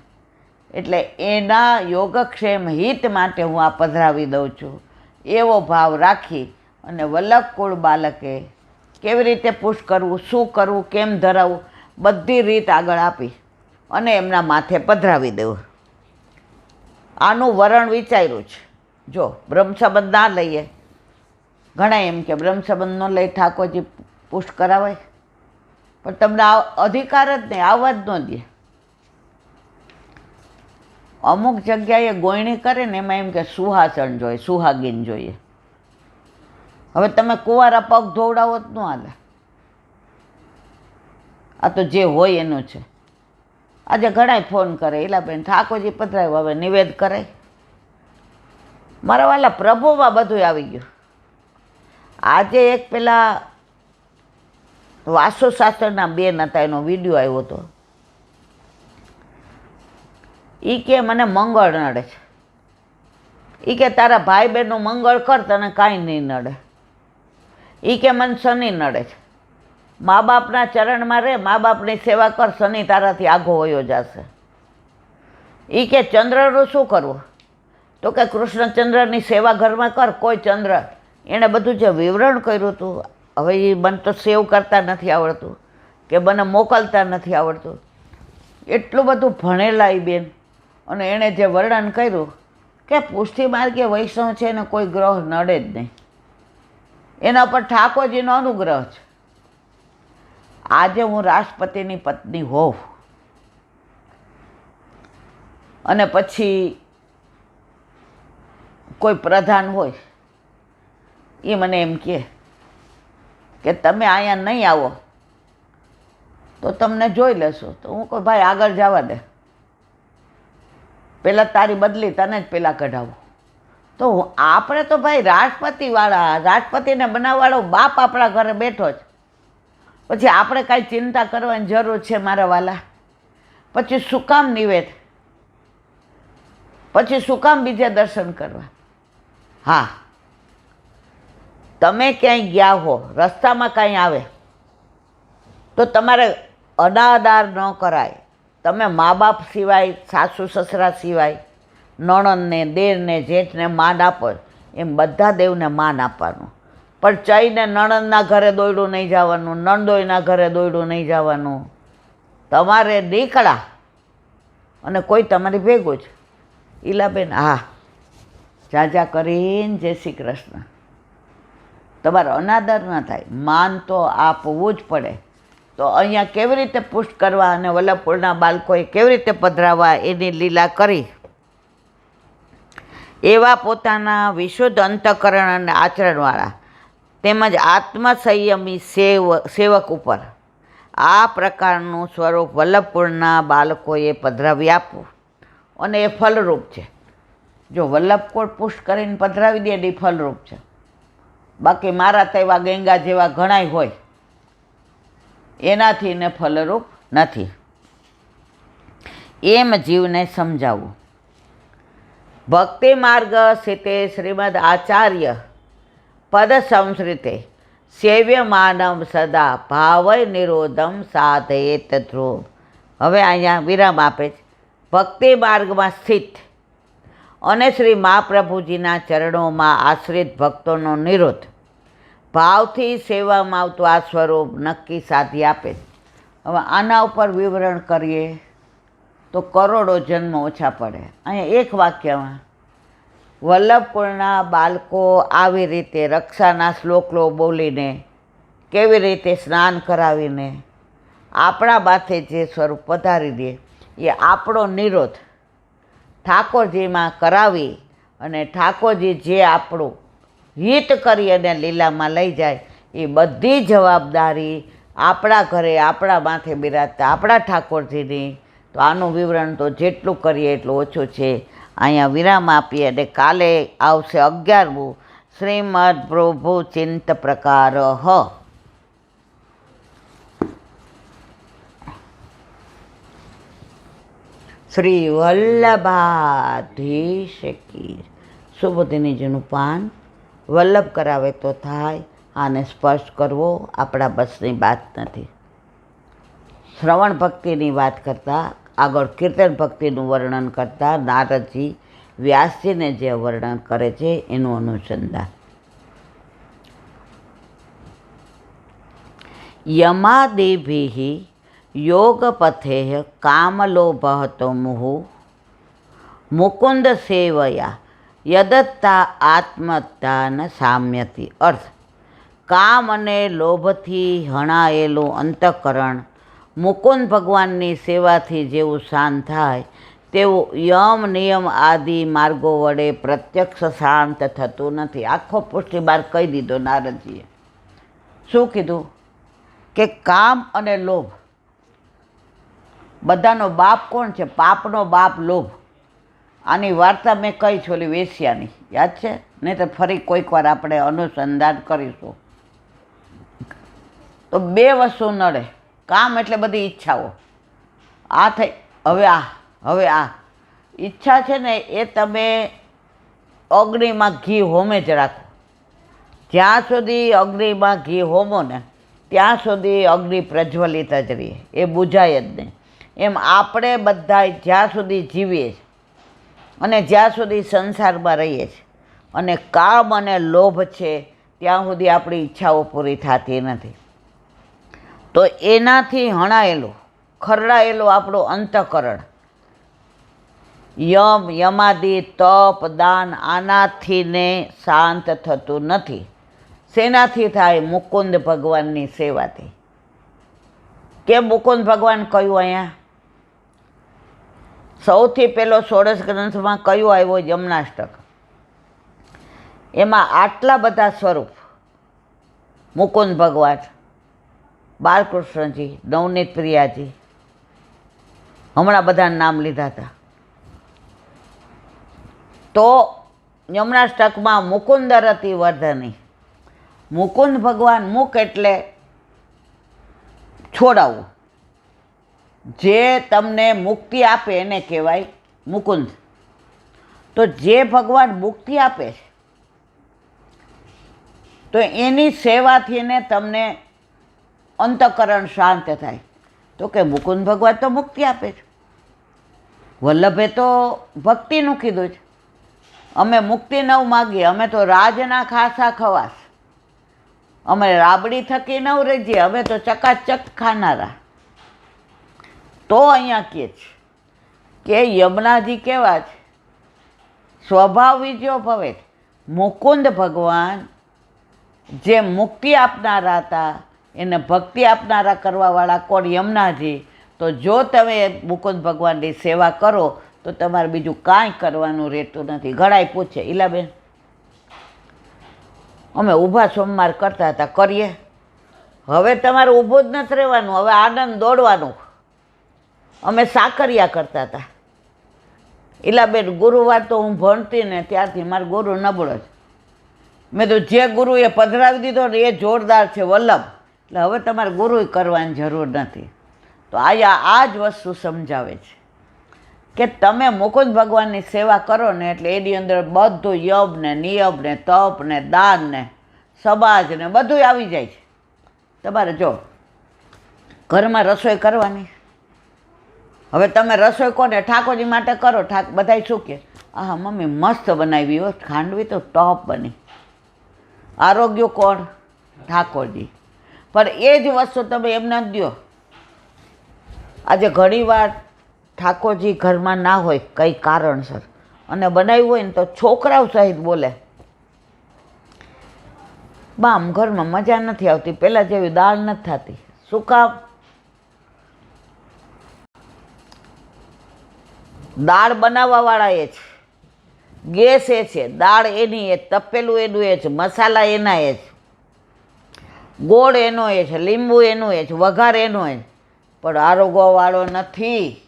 Speaker 1: એટલે એના યોગક્ષેમ હિત માટે હું આ પધરાવી દઉં છું, એવો ભાવ રાખી અને વલ્લભકુળ બાલકે કેવી રીતે પુષ્ટ કરવું, શું કરવું, કેમ ધરાવવું, બધી રીત આગળ આપી અને એમના માથે પધરાવી દેવું. આનું વરણ વિચાર્યું છે. જો બ્રહ્મસંબંધ ના લઈએ, ઘણા એમ કે બ્રહ્મસંબંધ ન લઈ ઠાકોરજી પુષ્ટ કરાવાય, પણ તમને અધિકાર જ નહીં, આવવા જ ન દે. અમુક જગ્યાએ ગોયણી કરે ને એમાં એમ કે સુહાસણ જોઈએ, સુહાગીન જોઈએ. હવે તમે કુંવારા પગ ધોવડાવો જ ન હાલે. આ તો જે હોય એનું છે. આજે ઘણાય ફોન કરે, એલાબેન ઠાકોરજી પધરાવ્યો, હવે નિવેદ કરાય. મારા વાલા, પ્રભુમાં બધું આવી ગયું. આજે એક પેલા વાસ્તુશાસ્ત્રના બેન હતા, એનો વિડીયો આવ્યો હતો. એ કે મને મંગળ નડે છે. એ કે તારા ભાઈ બહેનનું મંગળ કર, તને કાંઈ નહીં નડે. એ કે મને શનિ નડે છે. મા બાપના ચરણમાં રહે, મા બાપની સેવા કર, શનિ તારાથી આઘો વયો જશે. એ કે ચંદ્રનું શું કરવું? તો કે કૃષ્ણચંદ્રની સેવા ઘરમાં કર. કોઈ ચંદ્ર, એણે બધું જે વિવરણ કર્યું હતું, હવે એ મને તો સેવ કરતા નથી આવડતું કે મને મોકલતા નથી આવડતું. એટલું બધું ભણેલા એ બેન, અને એણે જે વર્ણન કર્યું કે પુષ્ટિ માર્ગે વૈષ્ણવ છે એને કોઈ ગ્રહ નડે જ નહીં, એના પર ઠાકોરજીનો અનુગ્રહ છે. આજે હું રાષ્ટ્રપતિની પત્ની હોઉં અને પછી કોઈ પ્રધાન હોય, એ મને એમ કહે કે તમે અહીંયા નહીં આવો તો તમને જોઈ લેશો, તો હું કહું ભાઈ આગળ જવા દે, પહેલાં તારી બદલી તને જ પહેલાં કઢાવું. તો આપણે તો ભાઈ રાષ્ટ્રપતિવાળા, રાષ્ટ્રપતિને બનાવવાળો બાપ આપણા ઘરે બેઠો જ, પછી આપણે કાંઈ ચિંતા કરવાની જરૂર છે મારા વાલા? પછી શું કામ નિવેદ? પછી શું કામ બીજે દર્શન કરવા? હા, તમે ક્યાંય ગયા હો, રસ્તામાં કાંઈ આવે તો તમારે અનાદાર ન કરાય. તમે મા બાપ સિવાય, સાસુ સસરા સિવાય, નણંદને, દેરને, જેઠને માન આપો એમ બધા દેવને માન આપવાનું. પણ ચઈને નણંદના ઘરે દોયડું નહીં જવાનું, નણદોઈના ઘરે દોયડું નહીં જવાનું. તમારે નીકળા અને કોઈ તમારી ભેગું જ. ઈલાબેન, હા, જાજા કરીને જય શ્રી કૃષ્ણ. તમારો અનાદર ન થાય, માન તો આપવું જ પડે. તો અહીંયા કેવી રીતે પુષ્ટ કરવા અને વલ્લભપુરના બાળકોએ કેવી રીતે પધરાવવા એની લીલા કરી. એવા પોતાના વિશુદ્ધ અંતઃકરણ અને આચરણવાળા તેમજ આત્મસંયમી સેવક ઉપર આ પ્રકારનું સ્વરૂપ વલ્લભપુરના બાળકોએ પધરાવી આપવું અને એ ફલરૂપ છે. જો વલ્લભપુર પુષ્ટ કરીને પધરાવી દે એ ફલરૂપ છે. બાકી મારા તેવા ગંગા જેવા ઘણાય હોય એનાથી ને ફલરૂપ નથી. એમ જીવને સમજાવવું. ભક્તિ માર્ગ સ્થિતે શ્રીમદ આચાર્ય પદ સંસ્કૃતે સેવ્ય માનવ સદા ભાવય નિરોધમ સાધયેત ધ્રુવ. હવે અહીંયા વિરામ આપે છે. ભક્તિ માર્ગમાં સ્થિત અને શ્રી મહાપ્રભુજીના ચરણોમાં આશ્રિત ભક્તોનો નિરોધ ભાવથી સેવામાં આવતું આ સ્વરૂપ નક્કી સાધી આપે છે. હવે આના ઉપર વિવરણ કરીએ તો કરોડો જન્મ ઓછા પડે. અહીંયા એક વાક્યમાં વલ્લભપુરના બાળકો આવી રીતે રક્ષાના શ્લોકો બોલીને, કેવી રીતે સ્નાન કરાવીને આપણા માથે જે સ્વરૂપ પધારી દે એ આપણો નિરોધ ઠાકોરજીમાં કરાવી અને ઠાકોરજી જે આપણું હિત કરી અને લીલામાં લઈ જાય એ બધી જવાબદારી આપણા ઘરે આપણા માથે બિરાજતા આપણા ઠાકોરજીની. તો આનું વિવરણ તો જેટલું કરીએ એટલું ઓછું છે. અહીંયા વિરામ આપીએ અને કાલે આવશે 11મું શ્રીમદ પ્રભુ ચિંત પ્રકાર. શ્રી વલ્લભાધીશ કી. સુબોધિનીજીનું પાન વલ્લભ કરાવે તો થાય, આને સ્પર્શ કરવો આપણા બસની વાત નથી. શ્રવણ ભક્તિની વાત કરતાં આગળ કીર્તન ભક્તિનું વર્ણન કરતાં નારદજી વ્યાસજીને જે વર્ણન કરે છે એનું અનુસંધાન. યમાદિભિઃ યોગપથેઃ કામલોભહતો મુહુ મુકુંદ સેવયા યદત્તા આત્મદાન સામ્યતિ. અર્થ: કામ અને લોભથી હણાયેલું અંતઃકરણ મુકુંદ ભગવાનની સેવાથી જેવું શાંત થાય તેવું યમ નિયમ આદિ માર્ગો વડે પ્રત્યક્ષ શાંત થતું નથી. આખો પુષ્ટિ માર્ગ કહી દીધો નારદજીએ. શું કીધું? કે કામ અને લોભ બધાનો બાપ કોણ છે? પાપનો બાપ લોભ. આની વાર્તા મેં કહી છે ઓલી વેશ્યાની, યાદ છે? નહીં તો ફરી કોઈક વાર આપણે અનુસંધાન કરીશું. તો બે વસ્તુ નડે. કામ એટલે બધી ઈચ્છાઓ. આ થઈ, હવે આ ઈચ્છા છે ને એ તમે અગ્નિમાં ઘી હોમે જ રાખો. જ્યાં સુધી અગ્નિમાં ઘી હોમો ને ત્યાં સુધી અગ્નિ પ્રજ્વલિત જ રહે, એ બુઝાય જ નહીં. એમ આપણે બધા જ્યાં સુધી જીવીએ છીએ અને જ્યાં સુધી સંસારમાં રહીએ છીએ અને કામ અને લોભ છે ત્યાં સુધી આપણી ઈચ્છાઓ પૂરી થતી નથી. તો એનાથી હણાયેલું ખરડાયેલું આપણું અંતઃકરણ યમ યમાદિ તપ દાન આનાથી ને શાંત થતું નથી. શેનાથી થાય? મુકુંદ ભગવાનની સેવાથી. કેમ મુકુંદ ભગવાન કયું? અહીંયા સૌથી પહેલો 16 ગ્રંથમાં કયું આવ્યો? યમનાષ્ટક. એમાં આટલા બધા સ્વરૂપ મુકુંદ ભગવાન, બાલકૃષ્ણજી, નવનીત પ્રિયાજી, હમણાં બધાના નામ લીધા હતા. તો યમનાષ્ટકમાં મુકુંદરતિ વર્ધની, મુકુંદ ભગવાન, મુક એટલે છોડાવવું, જે તમને મુક્તિ આપે એને કહેવાય મુકુંદ. તો જે ભગવાન મુક્તિ આપે છે તો એની સેવાથી ને તમને અંતઃકરણ શાંત થાય. તો કે મુકુંદ ભગવાન તો મુક્તિ આપે છે, વલ્લભે તો ભક્તિનું કીધું છે. અમે મુક્તિ નવ માગીએ, અમે તો રાજના ખાસા ખવાસ, અમે રાબડી થકી નવ રહીએ, અમે તો ચકાચક ખાનારા. તો અહીંયા કહે છે કે યમુનાજી કેવા છે, સ્વભાવ વિજયો ભવે. મુકુંદ ભગવાન જે મુક્તિ આપનારા હતા એને ભક્તિ આપનારા કરવાવાળા કોણ? યમુનાજી. તો જો તમે મુકુંદ ભગવાનની સેવા કરો તો તમારે બીજું કાંઈ કરવાનું રહેતું નથી. ઘણાય પૂછે, ઈલાબેન અમે ઊભા સોમવાર કરતા હતા, કરીએ. હવે તમારે ઊભું જ નથી રહેવાનું, હવે આનંદ દોડવાનું. અમે સાકરિયા કરતા હતા. ઈલાબેન ગુરુવાર તો હું ભણતી ને ત્યારથી મારો ગુરુ નબળો છે. મેં તો જે ગુરુએ પધરાવી દીધો ને એ જોરદાર છે, વલ્લભ. એટલે હવે તમારે ગુરુ કરવાની જરૂર નથી. તો આ જ વસ્તુ સમજાવે છે કે તમે મુકુંદ ભગવાનની સેવા કરો ને એટલે એની અંદર બધું યજ્ઞ ને નિયમ ને તપ ને દાન ને સમાજ ને બધું આવી જાય છે. તમારે જો ઘરમાં રસોઈ કરવાની, હવે તમે રસોઈ કોને? ઠાકોરજી માટે કરો. બધાય શું કહે? હા મમ્મી મસ્ત બનાવી હો, ખાંડવી તો ટોપ બની. આરોગ્ય કોણ? ઠાકોરજી. પણ એ જ વસ્તુ તમે એમને જ દો. આજે ઘણીવાર ઠાકોરજી ઘરમાં ના હોય કંઈ કારણસર અને બનાવ્યું હોય ને તો છોકરાઓ સહિત બોલે, બામ ઘરમાં મજા નથી આવતી, પહેલાં જેવી દાળ નથી થતી. શું કામ? દાળ બનાવવાવાળા એ છે, ગેસ એ છે, દાળ એની એ, તપેલું એનું એ છે, મસાલા એના એ છે, ગોળ એનો એ છે, લીંબુ એનું એ છે, વઘાર એનો એ, પણ આરોગવાવાળો નથી.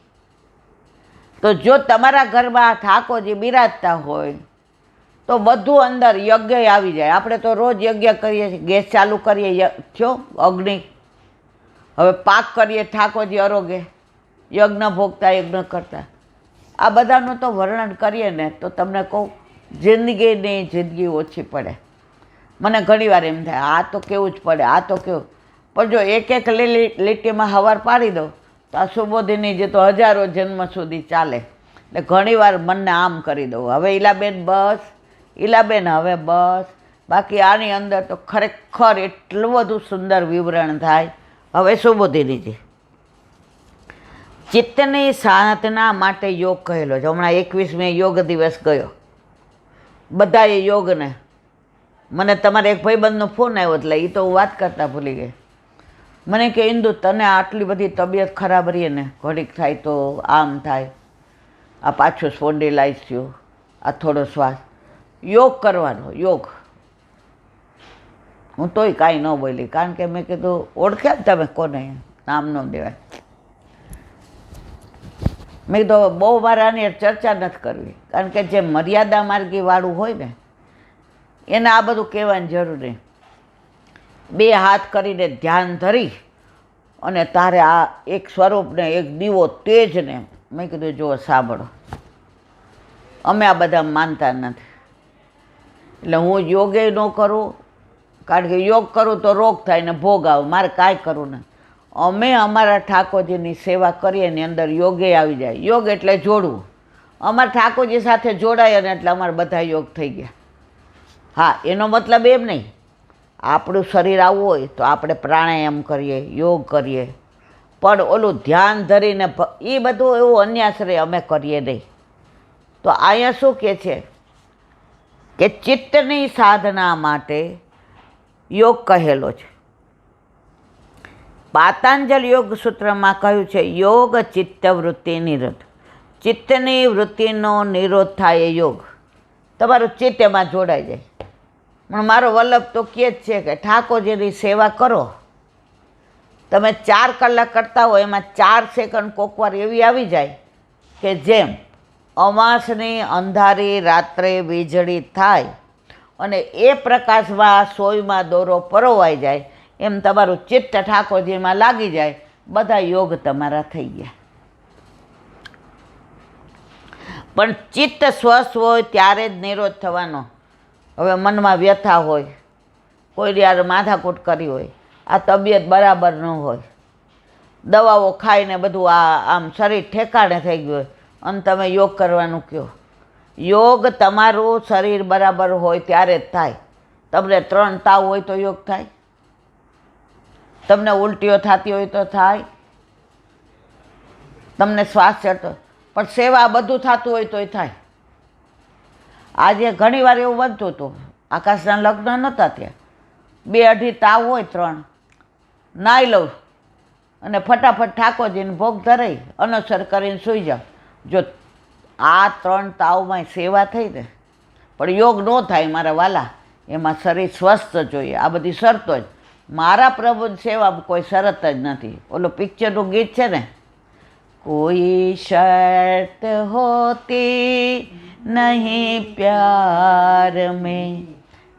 Speaker 1: તો જો તમારા ઘરમાં ઠાકોરજી બિરાજતા હોય તો બધું અંદર યજ્ઞ આવી જાય. આપણે તો રોજ યજ્ઞ કરીએ છીએ, ગેસ ચાલુ કરીએ થયો અગ્નિ, હવે પાક કરીએ ઠાકોરજી આરોગે, યજ્ઞ ભોગતા યજ્ઞ કરતા. આ બધાનું તો વર્ણન કરીએ ને તો તમને કહું જિંદગી ઓછી પડે. મને ઘણીવાર એમ થાય આ તો કેવું જ પડે, આ તો કેવું. પણ જો એક એક લીટીમાં હવાર પાડી દો તો આ સુબોધિની જે તો હજારો જન્મ સુધી ચાલે. એટલે ઘણીવાર મનને આમ કરી દઉં, હવે ઈલાબેન બસ, ઈલાબેન હવે બસ. બાકી આની અંદર તો ખરેખર એટલું બધું સુંદર વિવરણ થાય. હવે સુબોધિનીજી ચિત્તની સાધના માટે યોગ કહેલો છે. હમણાં 21મી યોગ દિવસ ગયો, બધાએ યોગને. મને તમારે એક ભાઈબંધનો ફોન આવ્યો એટલે એ તો હું વાત કરતા ભૂલી ગઈ. મને કે ઇન્દુ તને આટલી બધી તબિયત ખરાબ રહીએ ને, ઘડીક થાય તો આમ થાય, આ પાછું સ્પોન્ડિલાઇઝ થયું, આ થોડો શ્વાસ, યોગ કરવાનો. યોગ હું તોય કાંઈ ન બોલી, કારણ કે મેં કીધું ઓળખ્યા જ તમે કોને, નામ ન દેવાય. મેં કીધું બહુ મારાની ચર્ચા નથી કરવી, કારણ કે જે મર્યાદા માર્ગીવાળું હોય ને એને આ બધું કહેવાની જરૂર નહીં. બે હાથ કરીને ધ્યાન ધરી અને તારે આ એક સ્વરૂપને, એક દીવો તેજને, મેં કીધું જુઓ સાંભળો, અમે આ બધા માનતા નથી. એટલે હું યોગે ન કરું, કારણ કે યોગ કરું તો રોગ થાય ને ભોગ આવે, મારે કાંઈ કરવું ને. અમે અમારા ઠાકોરજીની સેવા કરીએ એની અંદર યોગે આવી જાય. યોગ એટલે જોડવું. અમારા ઠાકોરજી સાથે જોડાય ને એટલે અમારા બધા યોગ થઈ ગયા. હા, એનો મતલબ એમ નહીં આપણું શરીર આવવું હોય તો આપણે પ્રાણાયામ કરીએ, યોગ કરીએ, પણ ઓલું ધ્યાન ધરીને એ બધું એવું અન્યાશ્રય અમે કરીએ નહીં. તો અહીંયા શું કહે છે કે ચિત્તની સાધના માટે યોગ કહેલો છે. પાતંજલ યોગ સૂત્રમાં કહ્યું છે યોગ ચિત્ત વૃત્તિ નિરોધ. ચિત્તની વૃત્તિનો નિરોધ થાય એ યોગ. તમારું ચિત્ત એમાં જોડાઈ જાય. પણ મારો વલ્લભ તો કહે જ છે કે ઠાકોરજીની સેવા કરો. તમે 4 કલાક કરતા હો એમાં 4 સેકન્ડ કોકવાર એવી આવી જાય કે જેમ અમાસની અંધારી રાત્રે વીજળી થાય અને એ પ્રકાશમાં સોયમાં દોરો પરોવાઈ જાય એમ તમારું ચિત્ત ઠાકોરજીમાં લાગી જાય, બધા યોગ તમારા થઈ ગયા. પણ ચિત્ત સ્વસ્થ હોય ત્યારે જ નિરોધ થવાનો. હવે મનમાં વ્યથા હોય, કોઈ યાર માથાકૂટ કરી હોય, આ તબિયત બરાબર ન હોય, દવાઓ ખાઈને બધું આમ શરીર ઠેકાણે થઈ ગયું હોય અને તમે યોગ કરવાનું કહો. યોગ તમારું શરીર બરાબર હોય ત્યારે જ થાય. તમને 3 તાવ હોય તો યોગ થાય, તમને ઉલટીઓ થતી હોય તો થાય, તમને શ્વાસ ચડતો, પણ સેવા બધું થતું હોય તોય થાય. આજે ઘણીવાર એવું બનતું હતું, આકાશના લગ્ન નહોતા ત્યાં, 2-2.5 તાવ હોય, 3 નાહી લઉં અને ફટાફટ ઠાકોરજીને ભોગ ધરાઈ અનુસર કરીને સૂઈ જાઓ. જો આ 3 તાવમાં સેવા થઈ ને, પણ યોગ ન થાય મારા વાલા, એમાં શરીર સ્વસ્થ જોઈએ. આ બધી શરતો જ. મારા પ્રભુની સેવામાં કોઈ શરત જ નથી. ઓલું પિક્ચરનું ગીત છે ને, કોઈ શરત હોતી નહીં પ્યાર મેં,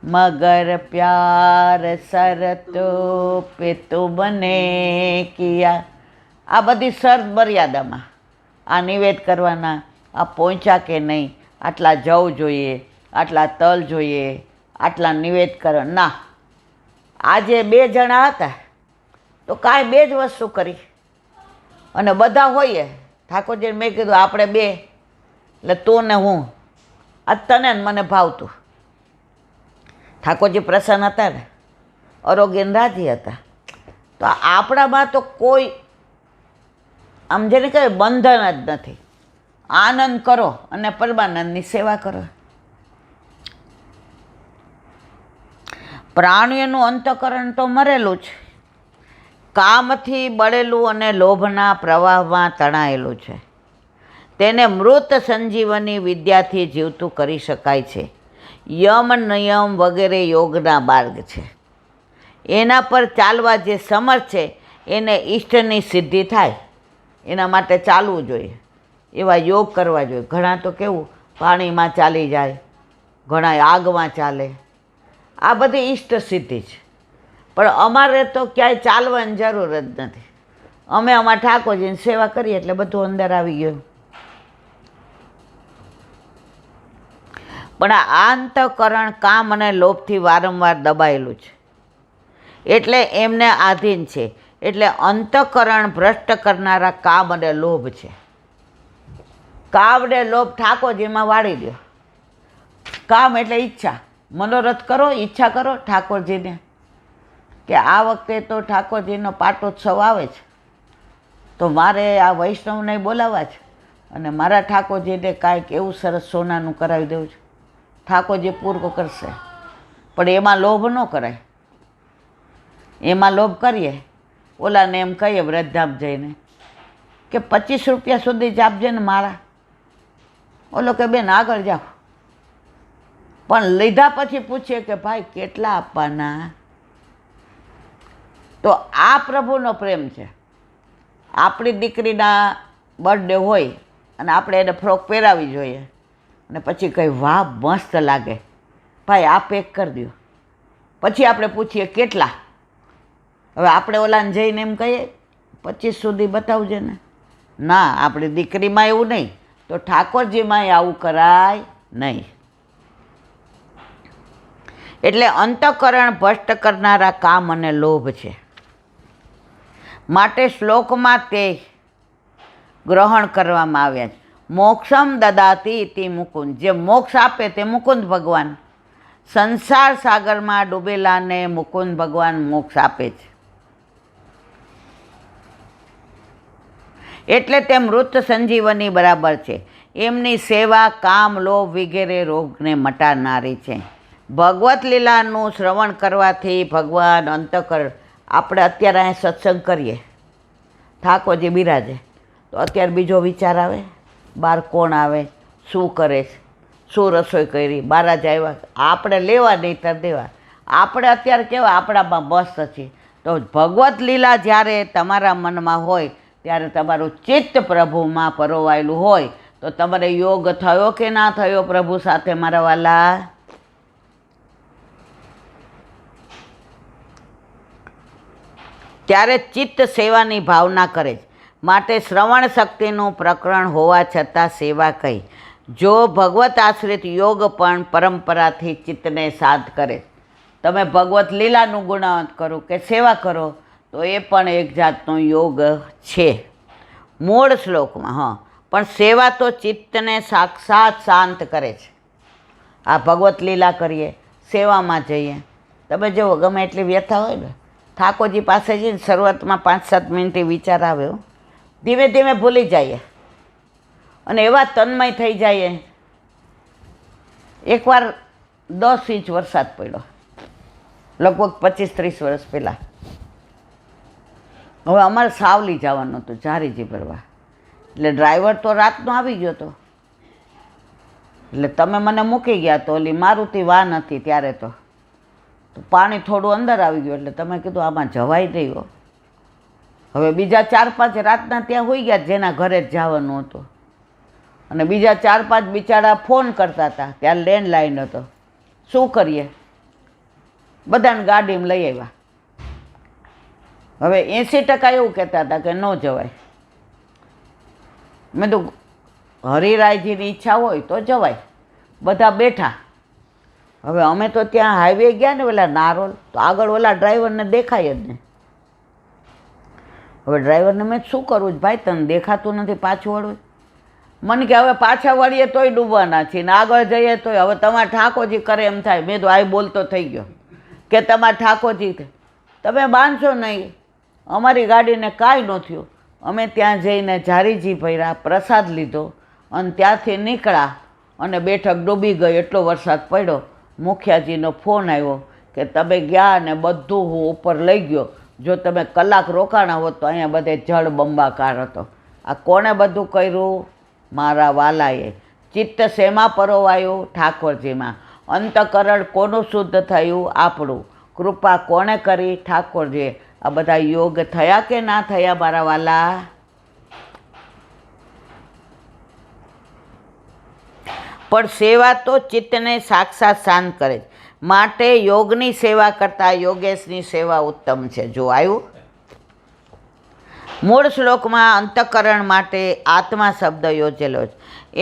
Speaker 1: મગર પ્યાર શરતો પે તુમને કિયા. આ બધી શરત મર્યાદામાં. આ નિવેદ કરવાના, આ પહોંચ્યા કે નહીં, આટલા જવ જોઈએ, આટલા તલ જોઈએ, આટલા નિવેદ કરવા ના. આજે 2 જણા હતા તો કાંઈ 2 જ વસ્તુ કરી અને બધા હોઈએ. ઠાકોરજીને મેં કીધું આપણે 2, એટલે તું ને હું, આ તને ને મને ભાવતું. ઠાકોરજી પ્રસન્ન હતા ને, આરોગ્યને રાજી હતા. તો આપણામાં તો કોઈ આમ જેને કહે બંધન જ નથી. આનંદ કરો અને પરમાનંદની સેવા કરો. પ્રાણીઓનું અંતઃકરણ તો મરેલું છે, કામથી બળેલું અને લોભના પ્રવાહમાં તણાયેલું છે. તેને મૃત સંજીવની વિદ્યાથી જીવતું કરી શકાય છે. યમ નિયમ વગેરે યોગના માર્ગ છે. એના પર ચાલવા જે સમર્થ છે એને ઈષ્ટની સિદ્ધિ થાય. એના માટે ચાલવું જોઈએ, એવા યોગ કરવા જોઈએ. ઘણા તો કેવું પાણીમાં ચાલી જાય, ઘણા આગમાં ચાલે. આ બધી ઈષ્ટ સિદ્ધિ છે. પણ અમારે તો ક્યાંય ચાલવાની જરૂર જ નથી. અમે અમારા ઠાકોરજીની સેવા કરીએ એટલે બધું અંદર આવી ગયું. પણ આ અંતઃકરણ કામ અને લોભથી વારંવાર દબાયેલું છે, એટલે એમને આધીન છે. એટલે અંતઃકરણ ભ્રષ્ટ કરનારા કામ અને લોભ છે. કામ અને લોભ ઠાકોરજીમાં વાળી દો. કામ એટલે ઈચ્છા, મનોરથ કરો, ઈચ્છા કરો ઠાકોરજીને કે આ વખતે તો ઠાકોરજીનો પાટોત્સવ આવે છે તો મારે આ વૈષ્ણવને બોલાવવા છે અને મારા ઠાકોરજીને કાંઈક એવું સરસ સોનાનું કરાવી દેવું છે. ઠાકોરજી પૂરું કરશે. પણ એમાં લોભ ન કરાય. એમાં લોભ કરીએ, ઓલાને એમ કહીએ વૃદ્ધામ જઈને કે 25 રૂપિયા સુધી જ આપજે ને મારા. ઓલો કે બેન આગળ જાઓ. પણ લીધા પછી પૂછીએ કે ભાઈ કેટલા આપવાના. તો આ પ્રભુનો પ્રેમ છે. આપણી દીકરીના બર્થડે હોય અને આપણે એને ફ્રોક પહેરાવી જોઈએ અને પછી કંઈ વાહ મસ્ત લાગે, ભાઈ આ પેક કરી દો. પછી આપણે પૂછીએ કેટલા. હવે આપણે ઓલાને જઈને એમ કહીએ 25 સુધી બતાવજે ને. ના, આપણી દીકરીમાં એવું નહીં તો ઠાકોરજીમાંય આવું કરાય નહીં. એટલે અંતઃકરણ ભ્રષ્ટ કરનારા કામ અને લોભ છે. માટે શ્લોકમાં તે ગ્રહણ કરવામાં આવ્યા છે. મોક્ષમ દદાતી ઇતિ મુકુંદ. જે મોક્ષ આપે તે મુકુંદ ભગવાન. સંસાર સાગરમાં ડૂબેલાને મુકુંદ ભગવાન મોક્ષ આપે છે. એટલે તે મૃત સંજીવની બરાબર છે. એમની સેવા કામ લોભ વગેરે રોગને મટાડનારી છે. ભગવત લીલાનું શ્રવણ કરવાથી ભગવાન અંતઃકરણ. આપણે અત્યારે અહીં સત્સંગ કરીએ, ઠાકોરજી બિરાજે, તો અત્યારે બીજો વિચાર આવે, બહાર કોણ આવે, શું કરે છે, શું રસોઈ કરી, બારા જ આવ્યા. આપણે લેવા નહીં તો દેવા. આપણે અત્યારે કેવા આપણામાં મસ્ત છીએ. તો ભગવત લીલા જ્યારે તમારા મનમાં હોય ત્યારે તમારું ચિત્ત પ્રભુમાં પરોવાયેલું હોય તો તમારે યોગ થયો કે ના થયો પ્રભુ સાથે મારા વાલા? ત્યારે ચિત્ત સેવાની ભાવના કરે છે. માટે શ્રવણ શક્તિનું પ્રકરણ હોવા છતાં સેવા કહી. જો ભગવત આશ્રિત યોગ પણ પરંપરાથી ચિત્તને શાંત કરે. તમે ભગવત લીલાનું ગુણગાન કરો કે સેવા કરો તો એ પણ એક જાતનો યોગ છે મૂળ શ્લોકમાં. પણ સેવા તો ચિત્તને સાક્ષાત શાંત કરે છે. આ ભગવત લીલા કરીએ, સેવામાં જઈએ, તમે જુઓ ગમે એટલી વ્યથા હોય ને, ઠાકોરજી પાસે જઈને શરૂઆતમાં 5-7 મિનિટે વિચાર આવ્યો, ધીમે ધીમે ભૂલી જઈએ અને એવા તન્મય થઈ જાય. એકવાર 10 ઇંચ વરસાદ પડ્યો, લગભગ 25-30 વર્ષ પહેલાં. હવે અમારે સાવલી જવાનું હતું ઝારીજી ભરવા, એટલે ડ્રાઈવર તો રાતનો આવી ગયો હતો. એટલે તમે મને મૂકી ગયા તો ઓલી મારુતિ વાન હતી ત્યારે તો પાણી થોડું અંદર આવી ગયું. એટલે તમે કીધું આમાં જવાય નહીં હો. હવે બીજા 4-5 રાતના ત્યાં હોઈ ગયા જેના ઘરે જ જવાનું હતું, અને બીજા 4-5 બિચારા ફોન કરતા હતા. ત્યાં લેન્ડલાઇન હતો. શું કરીએ? બધાને ગાડીમાં લઈ આવ્યા. હવે 80% એવું કહેતા હતા કે ન જવાય. મેં તો હરિરાયજીની ઈચ્છા હોય તો જવાય. બધા બેઠા. હવે અમે તો ત્યાં હાઈવે ગયા ને પેલા નારોલ, તો આગળ ઓલા ડ્રાઈવરને દેખાય જ નહીં. હવે ડ્રાઈવરને મેં શું કરવું જ ભાઈ, તને દેખાતું નથી, પાછું વળવું. મને કે હવે પાછા વળીએ તોય ડૂબવાના છીએ ને આગળ જઈએ તોય. હવે તમારે ઠાકોરજી કરે એમ થાય. મેં તો આ બોલતો થઈ ગયો કે તમારે ઠાકોરજી તમે બાંધશો નહીં. અમારી ગાડીને કાંઈ ન થયું. અમે ત્યાં જઈને ઝારીજી ભર્યા, પ્રસાદ લીધો અને ત્યાંથી નીકળ્યા અને બેઠક ડૂબી ગઈ. એટલો વરસાદ પડ્યો. મુખિયાજીનો ફોન આવ્યો કે તમે ગયા અને બધું હું ઉપર લઈ ગયો. જો તમે કલાક રોકાણા હોત તો અહીંયા બધે જળ બંબાકાર હતો. આ કોણે બધું કર્યું? મારા વાલાએ. ચિત્ત શેમાં પરોવાયું? ઠાકોરજીમાં. અંતકરણ કોનું શુદ્ધ થયું? આપણું. કૃપા કોણે કરી? ઠાકોરજીએ. આ બધા યોગ થયા કે ના થયા મારા વાલા? પણ સેવા તો ચિત્તને સાક્ષાત શાંત કરે છે. માટે યોગની સેવા કરતાં યોગેશની સેવા ઉત્તમ છે. જો આવ્યું મૂળ શ્લોકમાં અંતઃકરણ માટે આત્મા શબ્દ યોજેલો છે.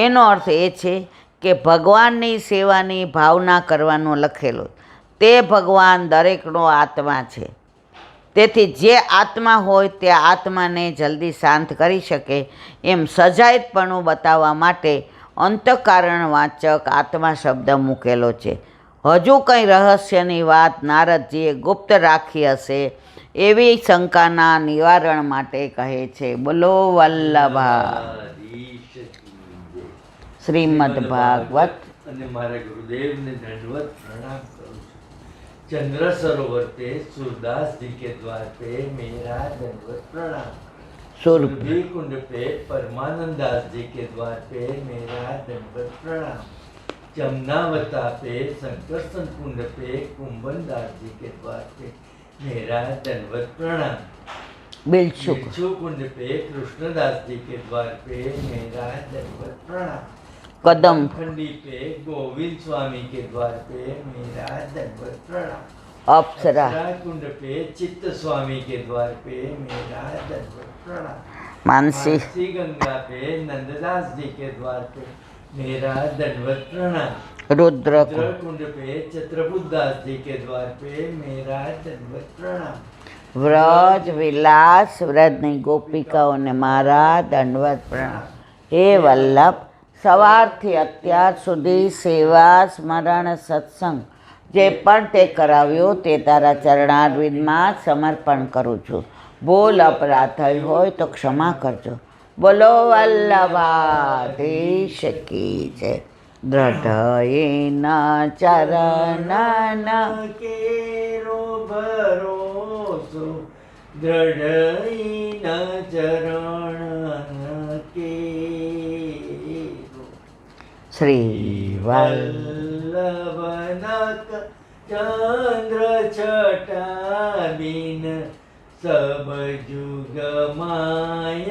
Speaker 1: એનો અર્થ એ છે કે ભગવાનની સેવાની ભાવના કરવાનો લખેલો. તે ભગવાન દરેકનો આત્મા છે. તેથી જે આત્મા હોય તે આત્માને જલ્દી શાંત કરી શકે એમ સજાયતપણું બતાવવા માટે અંતઃકારણ વાચક આત્મા શબ્દ મૂકેલો છે. હજુ કંઈ રહસ્યની વાત નારદજીએ ગુપ્ત રાખી હશે એવી શંકાના નિવારણ માટે કહે છે. બોલો વલ્લભા શ્રીમદ ભાગવત.
Speaker 2: અને મારા ગુરુદેવને દંડવત પ્રણામ કરું છું. चंद्र सरोवर पे सूरदास जी के द्वार पे मेरा दंडवत प्रणाम. सुरभि कुंड पे परमानंद दास जी के द्वार पे मेरा दंडवत प्रणाम. जमुनावता पे संकर्षण कुंड पे कुंभन दास जी के द्वार पे मेरा दंडवत प्रणाम. बिच्छू कुंड पे कृष्णदास जी के द्वार पे मेरा दंडवत प्रणाम. कदम खंडी पे गोविंद स्वामी के द्वार पे मेरा दंडवत प्रणाम. अप्सरा कुंड पे चित्त स्वामी के द्वार पे मेरा दंडवत प्रणाम. मानसी गंगा पे नंददास जी के द्वार पे मेरा दंडवत प्रणाम. रुद्र कुंड पे चित्रबुद्धास जी के द्वार पे मेरा दंडवत प्रणाम. व्रज विलास व्रजनी गोपिकाओने मारा दंडवत प्रणाम. हे वल्लभ, સવારથી અત્યાર સુધી સેવા સ્મરણ સત્સંગ જે પણ તે કરાવ્યો તે તારા ચરણારવિંદમાં સમર્પણ કરું છું. ભૂલ અપરાધ થઈ હોય તો ક્ષમા કરજો. બોલો વલ્લભાધીશ કી જય. દ્રઢયેના ચરણ કેરો ભરોસો, દ્રઢયેના ચરણ કે श्री वल्लभनक चंद्र छटा बिन सब जुग माय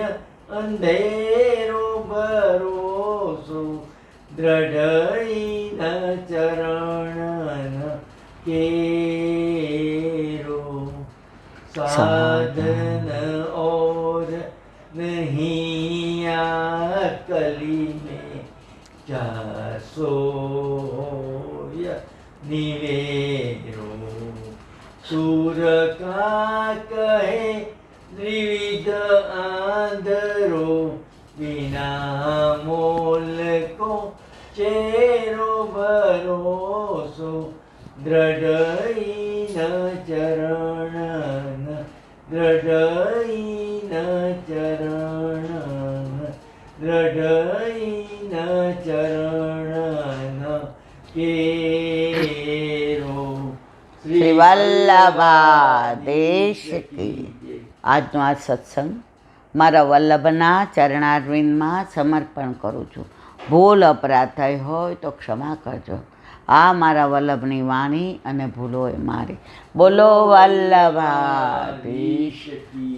Speaker 2: अंधेरो भरो દ્રઢઈન ચરણ કેરો સાધન ઓર નહીં આ કલી में जासोय निवेरो सूर का कहे त्रिविध आंधरो बिना मोल को चेरो भरोसो દ્રઢઈન ચરણ દ્રઢઈન ચરણ દ્રઢઈન ચરણ કેરો
Speaker 1: શ્રી વલ્લભાદેશ કી. આજનો આ સત્સંગ મારા વલ્લભના ચરણારવિંદમાં સમર્પણ કરું છું. ભૂલ અપરાધ થઈ હોય તો ક્ષમા કરજો. આ મારા વલ્લભની વાણી અને ભૂલો એ મારી. બોલો વલ્લભાધીશ.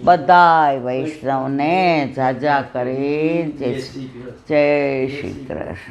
Speaker 1: બધાય વૈષ્ણવને જાજા કરે જય શ્રી કૃષ્ણ.